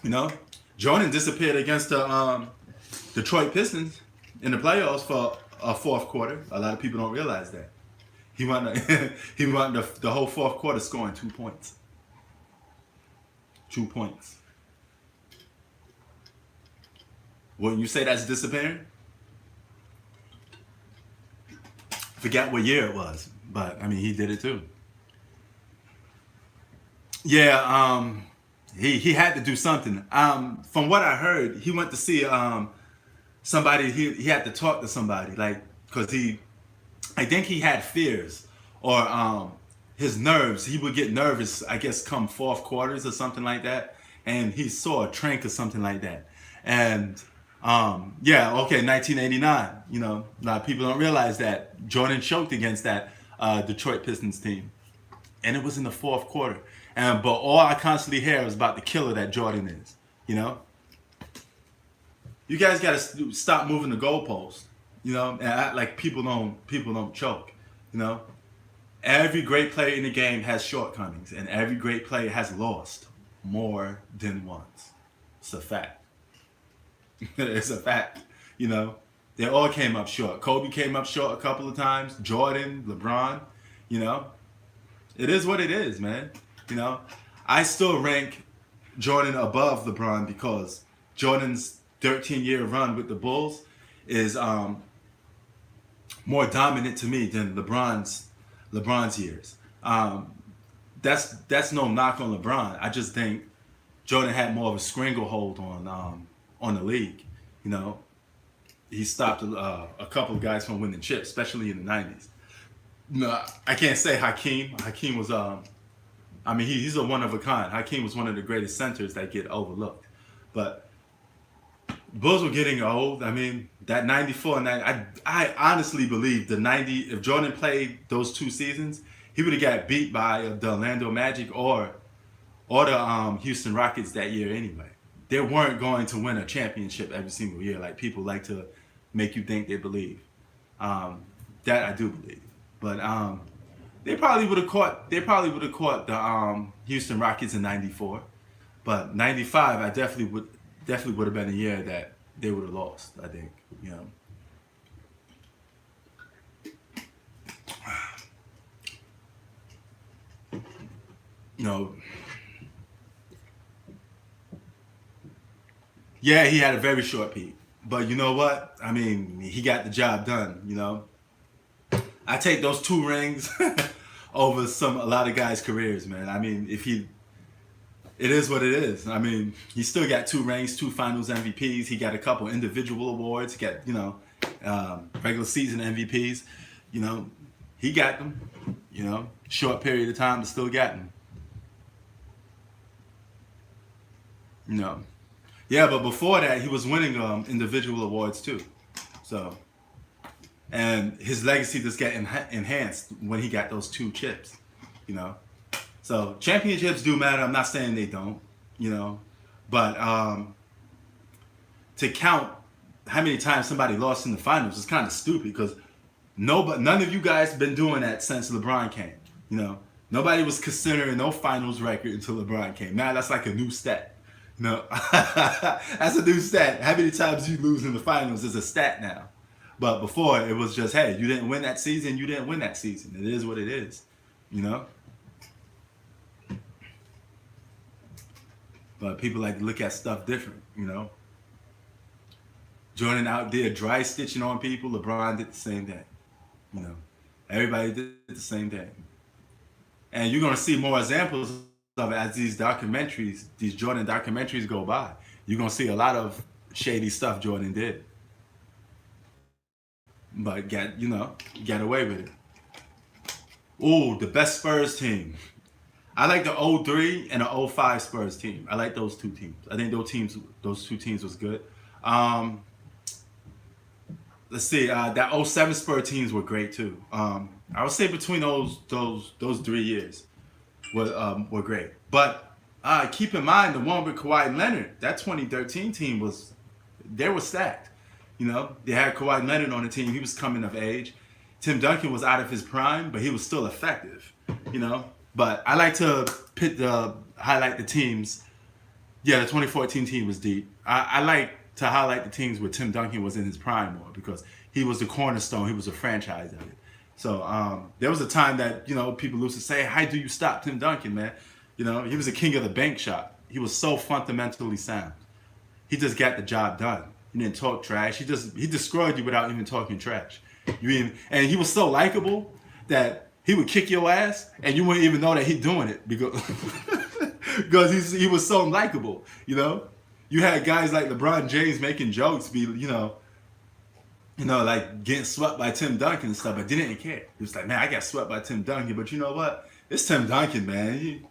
You know, Jordan disappeared against the Detroit Pistons in the playoffs for a fourth quarter. A lot of people don't realize that. He won the whole fourth quarter scoring 2 points. 2 points. Wouldn't you say that's disappearing? Forgot what year it was, but I mean, he did it too. Yeah, he had to do something. From what I heard, he went to see somebody. He had to talk to somebody, like, because I think he had fears or his nerves. He would get nervous, I guess, come fourth quarters or something like that, and he saw a trank or something like that, and. 1989. You know, a lot of people don't realize that Jordan choked against that Detroit Pistons team, and it was in the fourth quarter. But all I constantly hear is about the killer that Jordan is. You know, you guys got to stop moving the goalposts. You know, and act like people don't choke. You know, every great player in the game has shortcomings, and every great player has lost more than once. It's a fact. It's a fact, you know. They all came up short. Kobe came up short a couple of times. Jordan, LeBron, you know. It is what it is, man. You know, I still rank Jordan above LeBron because Jordan's 13-year run with the Bulls is more dominant to me than LeBron's years. That's no knock on LeBron. I just think Jordan had more of a stranglehold on the league. You know, he stopped a couple of guys from winning chips, especially in the 90s. No, I can't say Hakeem. Hakeem was, he's a one of a kind. Hakeem was one of the greatest centers that get overlooked. But Bulls were getting old. I mean, that 94 and I honestly believe if Jordan played those 2 seasons, he would have got beat by the Orlando Magic or the Houston Rockets that year anyway. They weren't going to win a championship every single year like people like to make you think they believe. That I do believe. But they probably would have caught the Houston Rockets in '94. But '95, I definitely would have been a year that they would have lost, I think, you know. You know, yeah, he had a very short peak. But you know what? I mean, he got the job done, you know. I take those 2 rings over a lot of guys' careers, man. I mean, it is what it is. I mean, he still got 2 rings, 2 Finals MVPs. He got a couple individual awards. He got, regular season MVPs. He got them. Short period of time, but still got them. Yeah, but before that, he was winning individual awards too. So, and his legacy just got enhanced when he got those 2 chips. So championships do matter. I'm not saying they don't. But to count how many times somebody lost in the finals is kind of stupid because none of you guys been doing that since LeBron came. Nobody was considering no finals record until LeBron came. Now that's like a new stat. That's a new stat. How many times you lose in the finals is a stat now. But before it was just, hey, you didn't win that season, you didn't win that season. It is what it is, But people like to look at stuff different, Jordan out there dry stitching on people. LeBron did the same thing, Everybody did the same thing. And you're going to see more examples of it as these Jordan documentaries go by. You're going to see a lot of shady stuff Jordan did. But got away with it. Ooh, the best Spurs team. I like the 03 and the 05 Spurs team. I like those 2 teams. I think those 2 teams was good. Let's see, that 07 Spurs teams were great too. I would say between those 3 years were great. But keep in mind the one with Kawhi Leonard, that 2013 team were stacked. They had Kawhi Leonard on the team. He was coming of age. Tim Duncan was out of his prime, but he was still effective. But I like to highlight the teams. Yeah, the 2014 team was deep. I like to highlight the teams where Tim Duncan was in his prime more because he was the cornerstone. He was a franchise of it. So there was a time that, people used to say, how do you stop Tim Duncan, man? He was a king of the bank shot. He was so fundamentally sound. He just got the job done. He didn't talk trash. He destroyed you without even talking trash. And he was so likable that he would kick your ass and you wouldn't even know that he's doing it because he was so likable, You had guys like LeBron James making jokes, like getting swept by Tim Duncan and stuff, but they didn't care. He was like, man, I got swept by Tim Duncan, but you know what? It's Tim Duncan, man.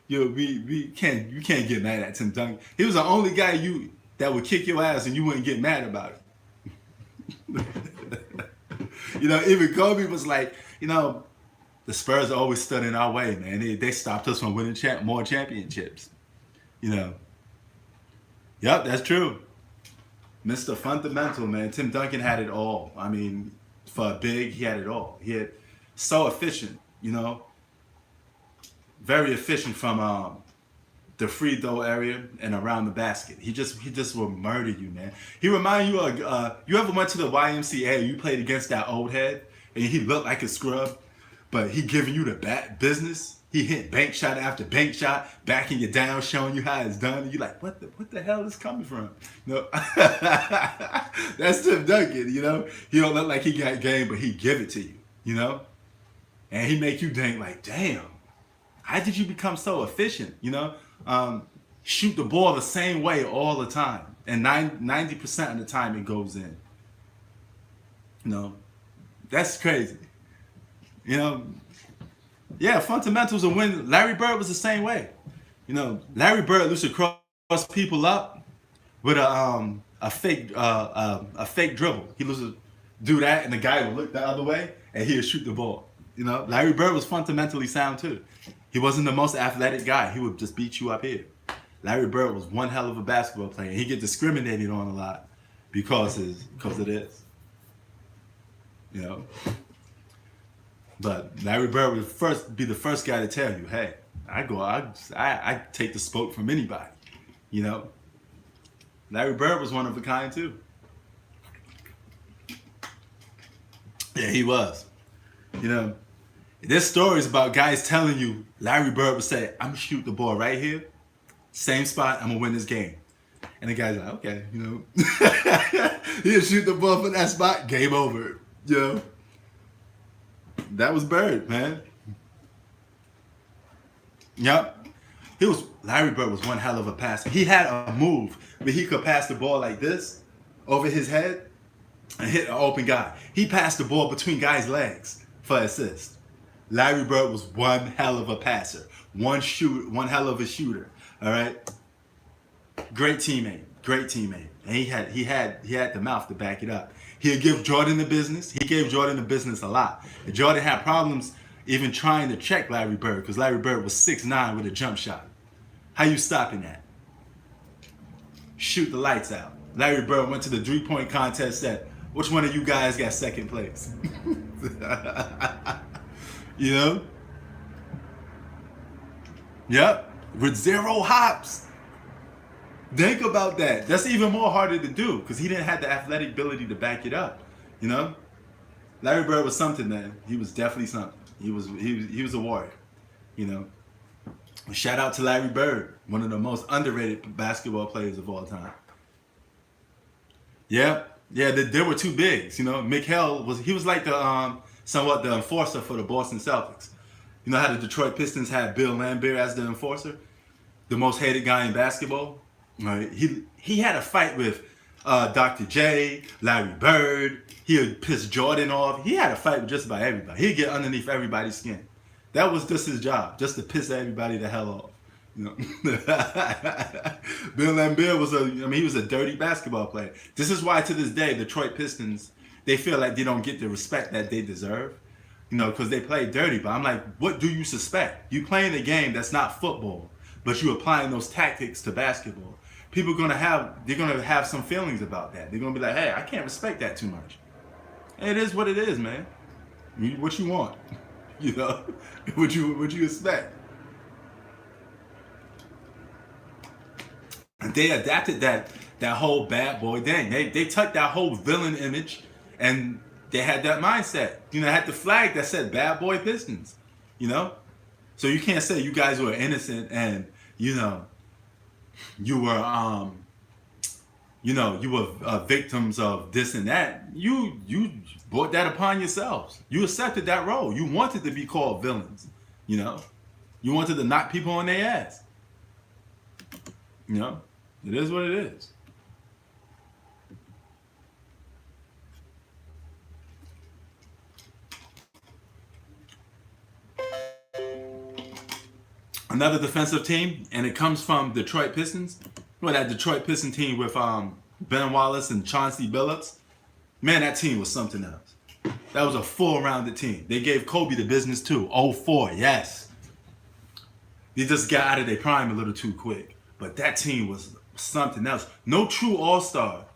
You can't get mad at Tim Duncan. He was the only guy that would kick your ass and you wouldn't get mad about it. Even Kobe was like, the Spurs always stood in our way, man. They stopped us from winning more championships. Yep, that's true. Mr. Fundamental, man. Tim Duncan had it all. I mean, for a big, he had it all. He had so efficient, very efficient from the free throw area and around the basket. He just will murder you, man. He remind you of you ever went to the YMCA? You played against that old head, and he looked like a scrub, but he giving you the business. He hit bank shot after bank shot, backing you down, showing you how it's done. And you're like, what the hell is coming from? That's Tim Duncan, He don't look like he got game, but he give it to you, And he make you think like, damn, how did you become so efficient, Shoot the ball the same way all the time. And 90% of the time it goes in. That's crazy. Yeah, fundamentals of win. Larry Bird was the same way. Larry Bird used to cross people up with a fake dribble. He used to do that, and the guy would look the other way, and he would shoot the ball. Larry Bird was fundamentally sound too. He wasn't the most athletic guy. He would just beat you up here. Larry Bird was one hell of a basketball player. He get discriminated on a lot because of this. But Larry Bird would be the first guy to tell you, hey, I take the spoke from anybody. Larry Bird was one of a kind too. Yeah, he was. There's stories about guys telling you Larry Bird would say, I'm gonna shoot the ball right here, same spot, I'm gonna win this game. And the guy's like, okay, He'll shoot the ball from that spot, game over, That was Bird, man. Yep. Larry Bird was one hell of a passer. He had a move where he could pass the ball like this over his head and hit an open guy. He passed the ball between guys' legs for assist. Larry Bird was one hell of a passer. One hell of a shooter. All right. Great teammate. And he had the mouth to back it up. He'll give Jordan the business. He gave Jordan the business a lot. And Jordan had problems even trying to check Larry Bird because Larry Bird was 6'9" with a jump shot. How you stopping that? Shoot the lights out. Larry Bird went to the 3-point contest, said, which one of you guys got second place? You know? Yep. With 0 hops. Think about that. That's even more harder to do because he didn't have the athletic ability to back it up. You know? Larry Bird was something, man. He was definitely something. He was a warrior. You know? Shout out to Larry Bird, one of the most underrated basketball players of all time. Yeah, there were 2 bigs. You know, Mikhail was like the somewhat the enforcer for the Boston Celtics. You know how the Detroit Pistons had Bill Laimbeer as the enforcer, the most hated guy in basketball. Right? He had a fight with Dr. J, Larry Bird. He would piss Jordan off. He had a fight with just about everybody. He'd get underneath everybody's skin. That was just his job, just to piss everybody the hell off. You know, Bill Laimbeer he was a dirty basketball player. This is why to this day, Detroit Pistons, they feel like they don't get the respect that they deserve, you know, because they play dirty. But I'm like, what do you suspect? You playing a game that's not football, but you applying those tactics to basketball. People they're gonna have some feelings about that. They're gonna be like, hey, I can't respect that too much. It is what it is, man. What you want, you know, what you expect. And they adapted that whole bad boy thing. They took that whole villain image and they had that mindset. You know, they had the flag that said bad boy Pistons, you know? So you can't say you guys were innocent and, you know, you were victims of this and that. You brought that upon yourselves. You accepted that role. You wanted to be called villains, you know? You wanted to knock people on their ass. You know? It is what it is. Another defensive team, and it comes from Detroit Pistons. Well, that Detroit Piston team with Ben Wallace and Chauncey Billups. Man, that team was something else. That was a full-rounded team. They gave Kobe the business too. 04, yes. They just got out of their prime a little too quick. But that team was something else. No true all-star.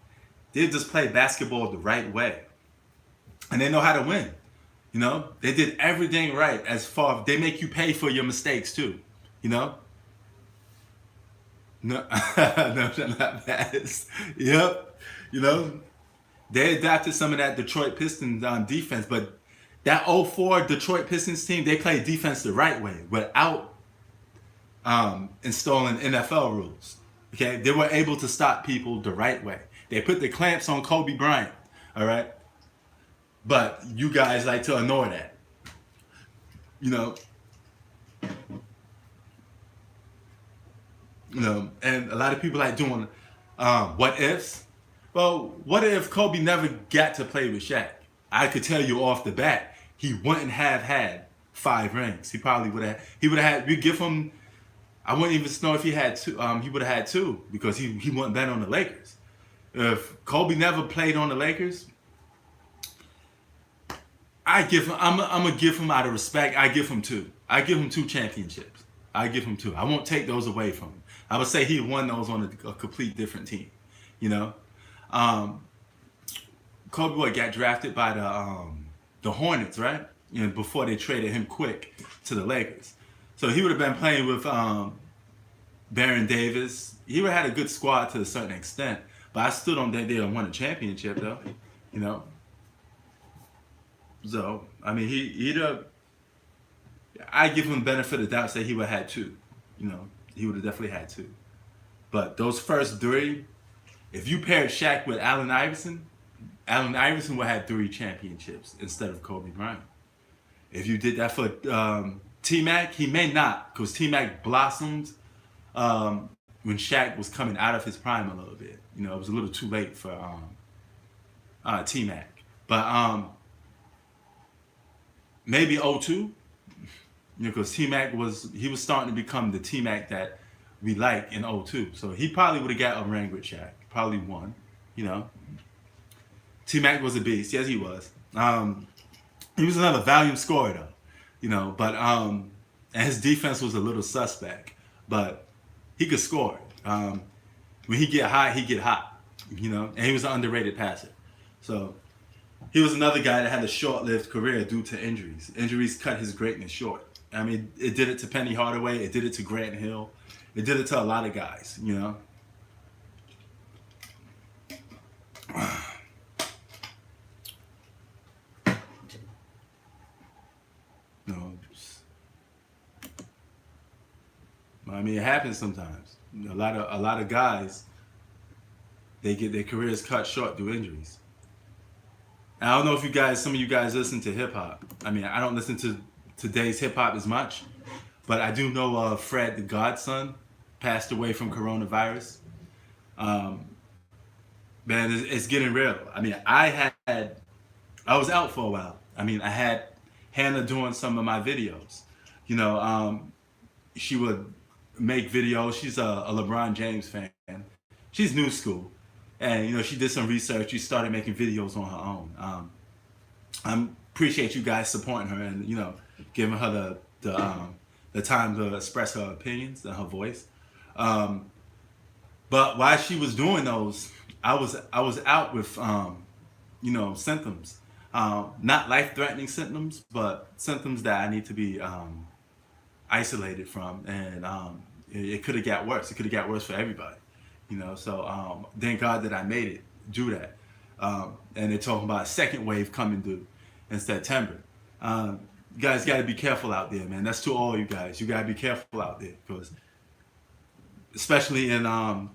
They just play basketball the right way. And they know how to win. You know? They did everything right as far as they make you pay for your mistakes too. You know? No, not bad. Yep. You know? They adapted some of that Detroit Pistons defense, but that 04 Detroit Pistons team, they played defense the right way without installing NFL rules. Okay? They were able to stop people the right way. They put the clamps on Kobe Bryant. All right? But you guys like to ignore that. You know? You know, and a lot of people like doing what ifs. Well, what if Kobe never got to play with Shaq? I could tell you off the bat, he wouldn't have had 5 rings. He probably would have. He would have had. We give him. I wouldn't even know if he had 2. He would have had 2 because he wasn't bet on the Lakers. If Kobe never played on the Lakers, I give him. I'm gonna give him out of respect. I give him 2. I give him 2 championships. I give him 2. I won't take those away from him. I would say he won those on a complete different team. You know. Kobe got drafted by the Hornets, right? You know, before they traded him quick to the Lakers. So he would have been playing with Baron Davis. He would have had a good squad to a certain extent, but I still don't think they would have won a championship though. You know. So I mean, he'd have. I give him the benefit of the doubt. Say he would have had 2. You know, he would have definitely had 2. But those first 3. If you paired Shaq with Allen Iverson would have had 3 championships instead of Kobe Bryant. If you did that for T-Mac, he may not, because T-Mac blossomed when Shaq was coming out of his prime a little bit. You know, it was a little too late for T-Mac. But maybe '02, you know, because T-Mac was starting to become the T-Mac that we like in '02. So he probably would have got a ring with Shaq, probably won. You know, T-Mac was a beast. Yes, he was. He was another volume scorer though, you know. But and his defense was a little suspect, but he could score. When he get hot, you know. And he was an underrated passer. So he was another guy that had a short-lived career due to injuries. Injuries cut his greatness short. I mean, it did it to Penny Hardaway. It did it to Grant Hill. It did it to a lot of guys, you know. No, I mean, it happens sometimes. A lot of guys, they get their careers cut short due injuries. And I don't know if some of you guys listen to hip hop. I mean, I don't listen to today's hip hop as much, but I do know Fred the Godson passed away from coronavirus. Man, it's getting real. I mean, I was out for a while. I mean, I had Hannah doing some of my videos. You know, she would make videos. She's a LeBron James fan. She's new school. And, you know, she did some research. She started making videos on her own. I appreciate you guys supporting her and, you know, giving her the time to express her opinions and her voice. But while she was doing those, I was out with, you know, symptoms. Not life-threatening symptoms, but symptoms that I need to be isolated from. And it could have got worse. It could have got worse for everybody. You know, so thank God that I made it do that. And they're talking about a second wave coming due in September. You guys got to be careful out there, man. That's to all you guys. You got to be careful out there, because especially in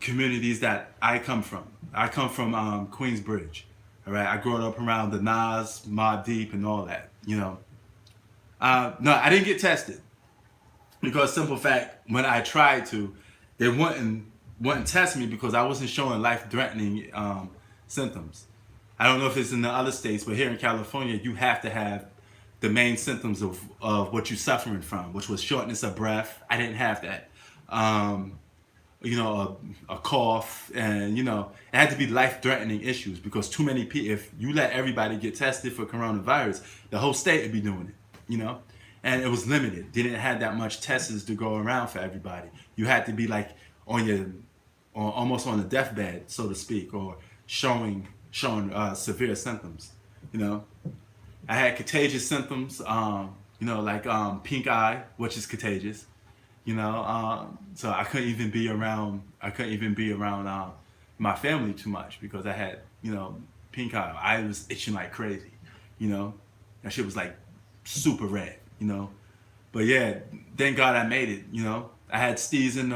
communities that I come from. I come from Queensbridge. All right, I grew up around the Nas, Mobb Deep, and all that. You know, no, I didn't get tested because simple fact, when I tried to, they wouldn't test me because I wasn't showing life-threatening symptoms. I don't know if it's in the other states, but here in California, you have to have the main symptoms of what you're suffering from, which was shortness of breath. I didn't have that. You know, a cough, and, you know, it had to be life-threatening issues, because too many people, if you let everybody get tested for coronavirus, the whole state would be doing it, you know? And it was limited. They didn't have that much tests to go around for everybody. You had to be like almost on a deathbed, so to speak, or showing severe symptoms, you know? I had contagious symptoms, you know, like pink eye, which is contagious. You know, so I couldn't even be around my family too much because I had, you know, pink eye. I was itching like crazy, you know. That shit was like super red, you know. But yeah, thank God I made it, you know. I had steez in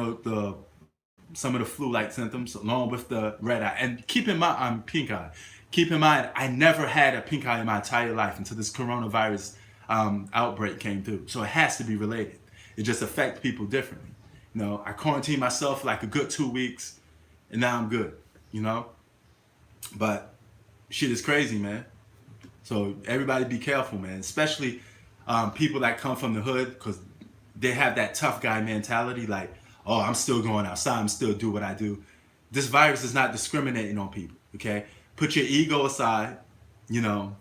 some of the flu-like symptoms along with the red eye. And keep in mind, I'm pink eye. Keep in mind, I never had a pink eye in my entire life until this coronavirus outbreak came through. So it has to be related. It just affects people differently. You know, I quarantined myself like a good 2 weeks, and now I'm good, you know? But shit is crazy, man. So everybody be careful, man. Especially people that come from the hood, because they have that tough guy mentality, like, oh, I'm still going outside, I'm still do what I do. This virus is not discriminating on people, okay? Put your ego aside, you know,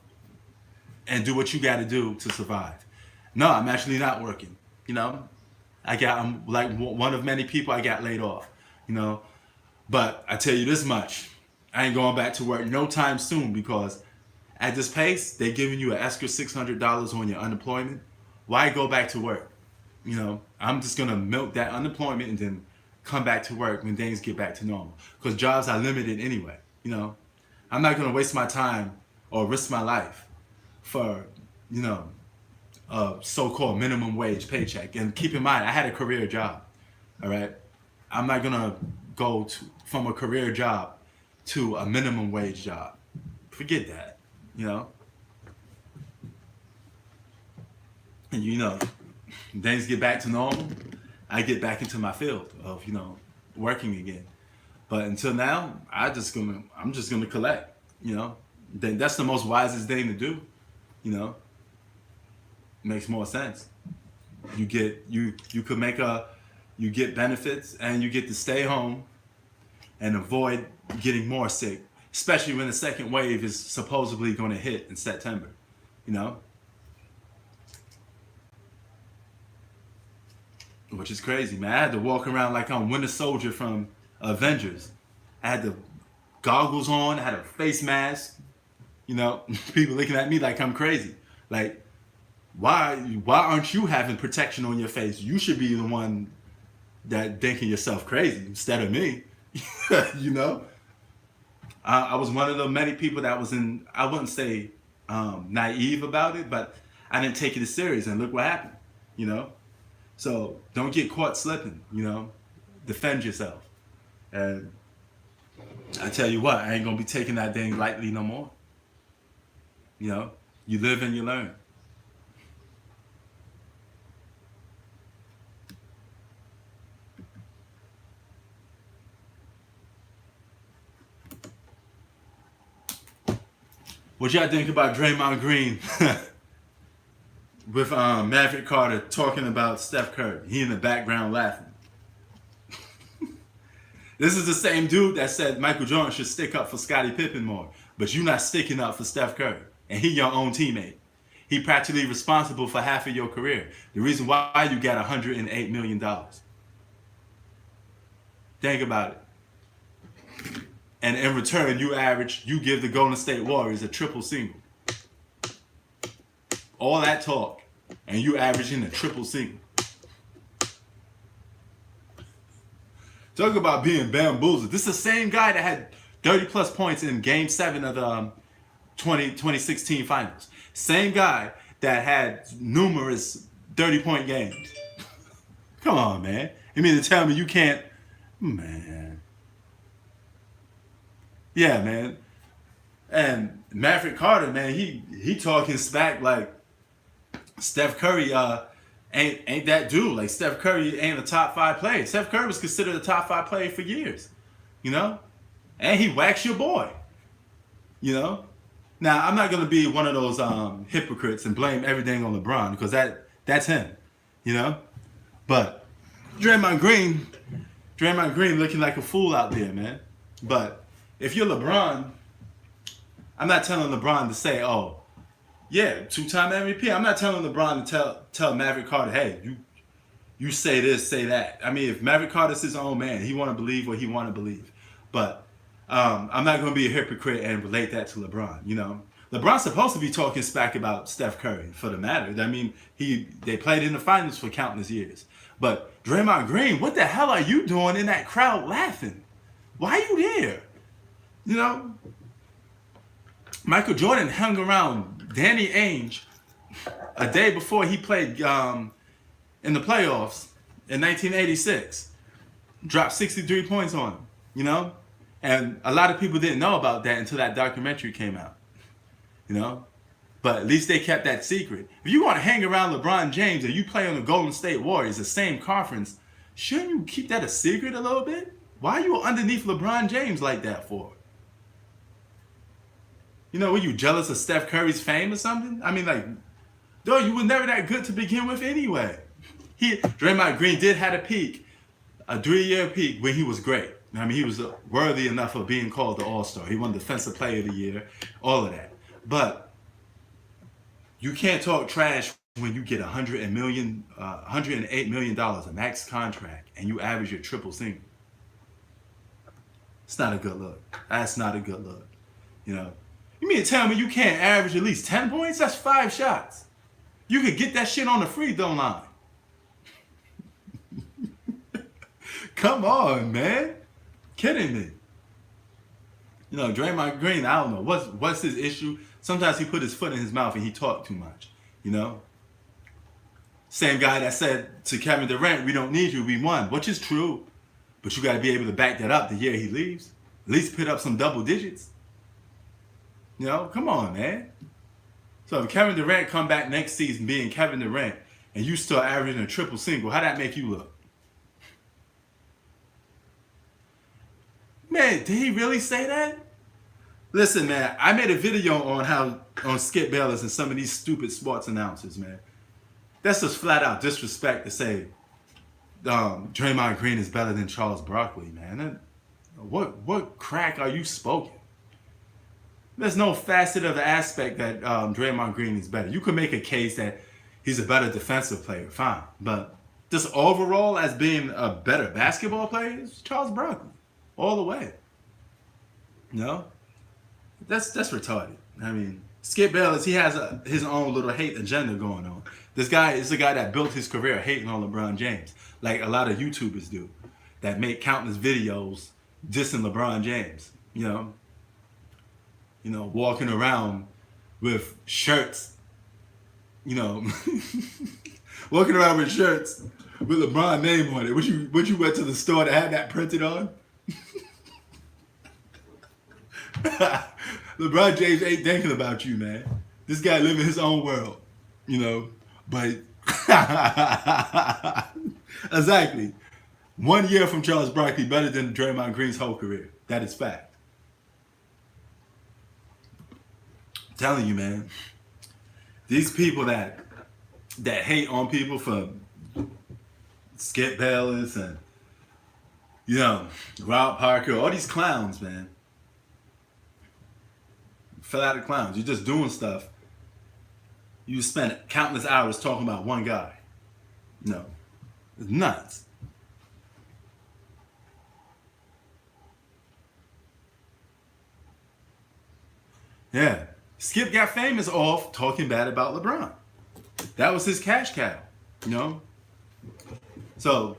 and do what you got to do to survive. No, I'm actually not working. You know, I'm like one of many people, I got laid off, you know. But I tell you this much, I ain't going back to work no time soon, because at this pace, they're giving you an extra $600 on your unemployment. Why go back to work? You know, I'm just going to milk that unemployment and then come back to work when things get back to normal. Because jobs are limited anyway, you know. I'm not going to waste my time or risk my life for, you know, a so-called minimum wage paycheck. And keep in mind, I had a career job, all right? I'm not gonna go from a career job to a minimum wage job. Forget that, you know? and things get back to normal, I get back into my field of working again. But until now, I'm just gonna collect. Then that's the most wisest thing to do. Makes more sense. You get benefits, and you get to stay home and avoid getting more sick, especially when the second wave is supposedly going to hit in September. Which is crazy, man. I had to walk around like I'm Winter Soldier from Avengers. I had the goggles on, I had a face mask. People looking at me like I'm crazy. Like, why aren't you having protection on your face? You should be the one that thinking yourself crazy instead of me. I was one of the many people that was I wouldn't say naive about it, but I didn't take it as serious, and look what happened. So don't get caught slipping. Defend yourself. And I tell you what, I ain't gonna be taking that thing lightly no more. You live and you learn. What y'all think about Draymond Green with Maverick Carter talking about Steph Curry? He in the background laughing. This is the same dude that said Michael Jordan should stick up for Scottie Pippen more, but you're not sticking up for Steph Curry, and he your own teammate. He practically responsible for half of your career. The reason why you got $108 million. Think about it. And in return, you give the Golden State Warriors a triple single. All that talk, and you averaging a triple single. Talk about being bamboozled. This is the same guy that had 30 plus points in Game 7 of the 2016 finals. Same guy that had numerous 30-point games. Come on, man. You mean to tell me you can't? Man. Yeah, man. And Maverick Carter, man, he talking smack like Steph Curry ain't that dude. Like, Steph Curry ain't a top 5 player. Steph Curry was considered a top 5 player for years. And he whacks your boy. Now, I'm not gonna be one of those hypocrites and blame everything on LeBron, because that's him. But Draymond Green looking like a fool out there, man. But if you're LeBron, I'm not telling LeBron to say, oh, yeah, 2-time MVP. I'm not telling LeBron to tell Maverick Carter, hey, you say this, say that. I mean, if Maverick Carter's his own man, he want to believe what he want to believe. But I'm not going to be a hypocrite and relate that to LeBron. LeBron's supposed to be talking smack about Steph Curry, for the matter. I mean, they played in the finals for countless years. But Draymond Green, what the hell are you doing in that crowd laughing? Why are you there? Michael Jordan hung around Danny Ainge a day before he played in the playoffs in 1986. Dropped 63 points on him, And a lot of people didn't know about that until that documentary came out, But at least they kept that secret. If you want to hang around LeBron James and you play on the Golden State Warriors, the same conference, shouldn't you keep that a secret a little bit? Why are you underneath LeBron James like that for? Were you jealous of Steph Curry's fame or something? I mean, like, though you were never that good to begin with anyway. Draymond Green did have a peak, a 3-year peak when he was great. I mean, he was worthy enough of being called the All-Star. He won Defensive Player of the Year, all of that. But you can't talk trash when you get $108 million, a max contract, and you average your triple single. It's not a good look. That's not a good look. You mean to tell me you can't average at least 10 points? That's 5 shots. You could get that shit on the free throw line. Come on, man. Kidding me. Draymond Green, I don't know. What's his issue? Sometimes he put his foot in his mouth and he talked too much. Same guy that said to Kevin Durant, we don't need you, we won. Which is true. But you got to be able to back that up the year he leaves. At least put up some double digits. Come on, man. So if Kevin Durant come back next season being Kevin Durant, and you still averaging a triple single, how that make you look? Man, did he really say that? Listen, man, I made a video on Skip Bayless and some of these stupid sports announcers, man. That's just flat out disrespect to say Draymond Green is better than Charles Barkley, man. What crack are you smoking? There's no facet of the aspect that Draymond Green is better. You could make a case that he's a better defensive player, fine. But just overall as being a better basketball player is Charles Barkley. All the way. No? That's retarded. I mean, Skip Bayless, he has his own little hate agenda going on. This guy is the guy that built his career hating on LeBron James, like a lot of YouTubers do, that make countless videos dissing LeBron James. You know, walking around with shirts. You know, walking around with shirts with LeBron name on it. What you went to the store that had that printed on? LeBron James ain't thinking about you, man. This guy living his own world, you know. But exactly, 1 year from Charles Barkley better than Draymond Green's whole career. That is fact. I'm telling you, man. These people that hate on people for Skip Bayless and Rob Parker, all these clowns, man. Fell out of clowns. You're just doing stuff. You spend countless hours talking about one guy. No. It's nuts. Yeah. Skip got famous off talking bad about LeBron. That was his cash cow, So,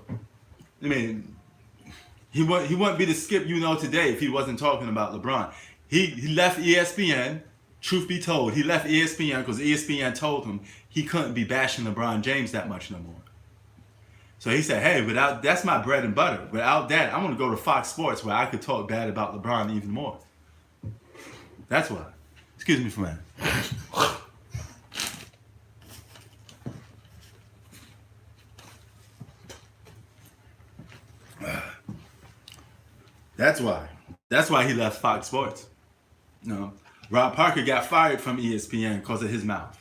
I mean, he wouldn't be the Skip you know today if he wasn't talking about LeBron. He left ESPN, truth be told. He left ESPN because ESPN told him he couldn't be bashing LeBron James that much no more. So he said, hey, that's my bread and butter. Without that, I'm going to go to Fox Sports where I could talk bad about LeBron even more. That's why. Excuse me for a minute. That's why. That's why he left Fox Sports. Rob Parker got fired from ESPN because of his mouth.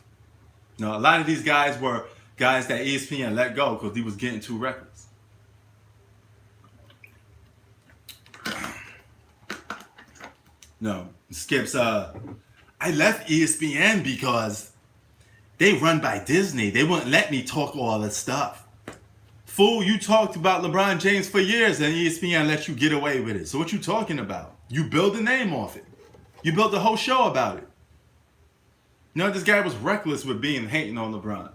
A lot of these guys were guys that ESPN let go because he was getting too reckless. Skip's, I left ESPN because they run by Disney. They wouldn't let me talk all this stuff. Fool, you talked about LeBron James for years and ESPN let you get away with it. So what you talking about? You build a name off it. You built the whole show about it. This guy was reckless with hating on LeBron.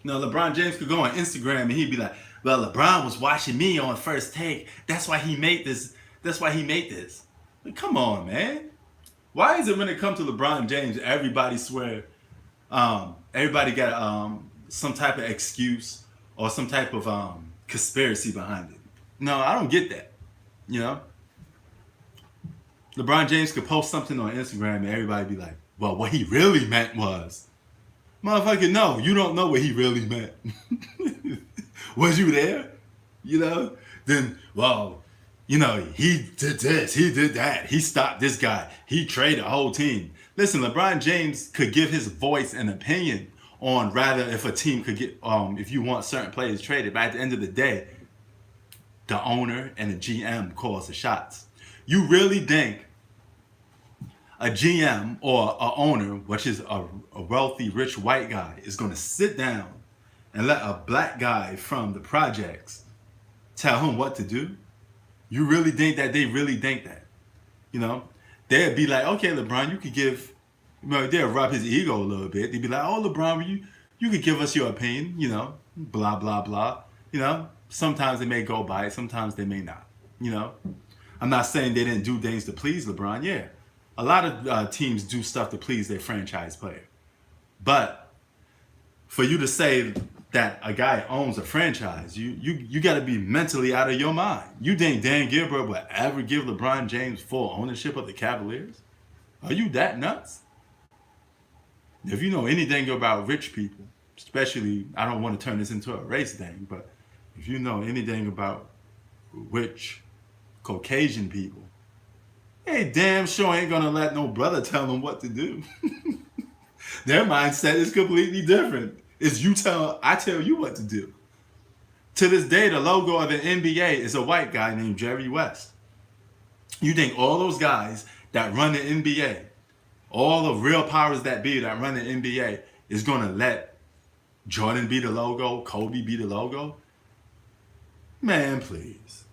LeBron James could go on Instagram and he'd be like, well, LeBron was watching me on First Take. That's why he made this. Like, come on, man. Why is it when it comes to LeBron James, everybody swear, everybody got some type of excuse or some type of conspiracy behind it? No, I don't get that. LeBron James could post something on Instagram and everybody be like, well, what he really meant was. Motherfucker, no, you don't know what he really meant. Was you there? Then, well, he did this, he did that, he stopped this guy, he traded a whole team. Listen, LeBron James could give his voice and opinion on rather if a team could get, if you want certain players traded. But at the end of the day, the owner and the GM calls the shots. You really think a GM or a owner, which is a wealthy, rich white guy, is going to sit down and let a black guy from the projects tell him what to do? You really think that they really think that? They'd be like, okay, LeBron, you could give, they'll rub his ego a little bit. They'd be like, oh, LeBron, you could give us your opinion, blah, blah, blah. Sometimes they may go by it, sometimes they may not, I'm not saying they didn't do things to please LeBron. Yeah, a lot of teams do stuff to please their franchise player. But for you to say that a guy owns a franchise, you got to be mentally out of your mind. You think Dan Gilbert would ever give LeBron James full ownership of the Cavaliers? Are you that nuts? If you know anything about rich people, especially, I don't want to turn this into a race thing, but if you know anything about rich Caucasian people, they damn sure ain't gonna let no brother tell them what to do. Their mindset is completely different. It's I tell you what to do. To this day, the logo of the NBA is a white guy named Jerry West. You think all those guys that run the NBA, all the real powers that be that run the NBA, is gonna let Jordan be the logo, Kobe be the logo? Man, please.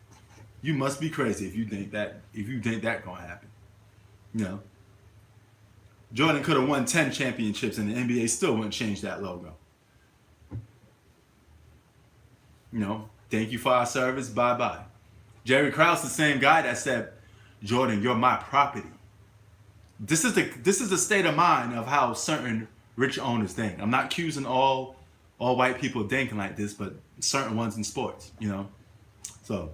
You must be crazy if you think that gonna happen. You know. Jordan could have won 10 championships and the NBA still wouldn't change that logo. You know, thank you for our service, bye-bye. Jerry Krause, the same guy that said, Jordan, you're my property. This is the state of mind of how certain rich owners think. I'm not accusing all white people thinking like this, but certain ones in sports, you know. So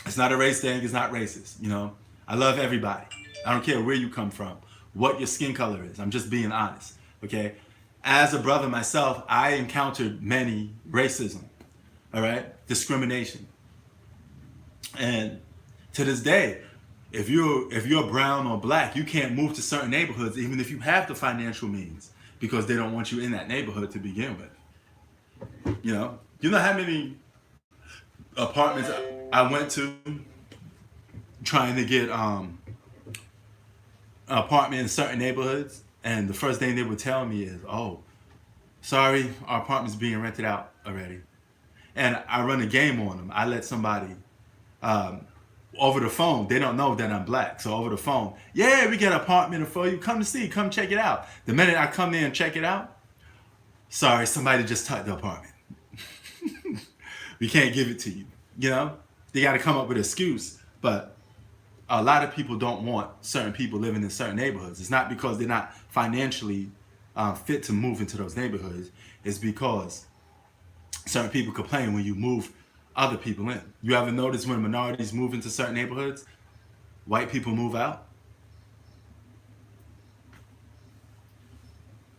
it's not a race thing, it's not racist, you know. I love everybody. I don't care where you come from, what your skin color is. I'm just being honest, okay? As a brother myself, I encountered many racism, all right? Discrimination. And to this day, if you're brown or black, you can't move to certain neighborhoods even if you have the financial means because they don't want you in that neighborhood to begin with. You know how many apartments I went to trying to get an apartment in certain neighborhoods, and the first thing they would tell me is, oh, sorry, our apartment's being rented out already. And I run a game on them. I let somebody over the phone, they don't know that I'm black, so over the phone, yeah, we got an apartment for you, come check it out. The minute I come there and check it out, sorry, somebody just took the apartment. We can't give it to you. You know, they got to come up with an excuse. But a lot of people don't want certain people living in certain neighborhoods. It's not because they're not financially fit to move into those neighborhoods. It's because certain people complain when you move other people in. You ever notice when minorities move into certain neighborhoods, white people move out?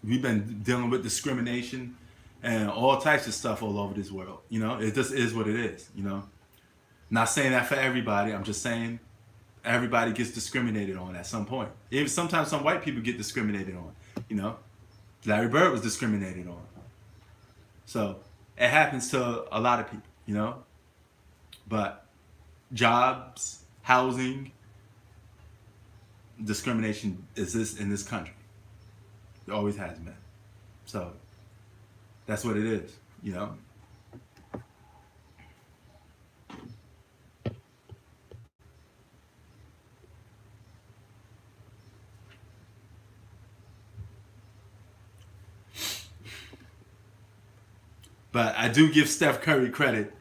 We've been dealing with discrimination and all types of stuff all over this world. You know, it just is what it is, you know. Not saying that for everybody. I'm just saying everybody gets discriminated on at some point. Even sometimes some white people get discriminated on, you know. Larry Bird was discriminated on. So it happens to a lot of people, you know. But jobs, housing, discrimination exists in this country. It always has been. So that's what it is, you know. But I do give Steph Curry credit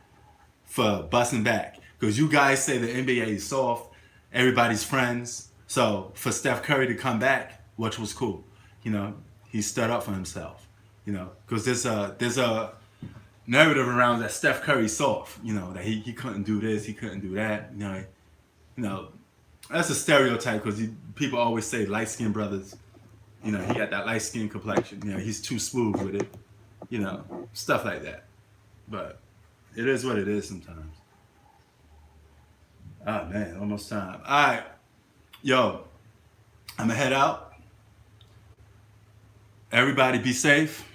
for busting back. Because you guys say the NBA is soft, everybody's friends. So for Steph Curry to come back, which was cool, you know, he stood up for himself, you know, because there's a narrative around that Steph Curry's soft, you know, that he couldn't do this, he couldn't do that, you know, that's a stereotype because people always say light-skinned brothers, you know, he got that light-skinned complexion, you know, he's too smooth with it, you know, stuff like that. But it is what it is sometimes. Ah, man, almost time. All right, yo, I'm gonna head out. Everybody be safe.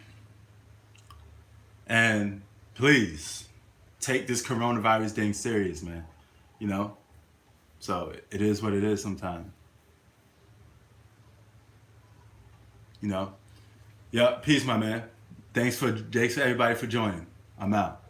And please take this coronavirus thing serious, man. You know? So it is what it is sometimes. You know? Yep, peace, my man. Thanks for everybody for joining. I'm out.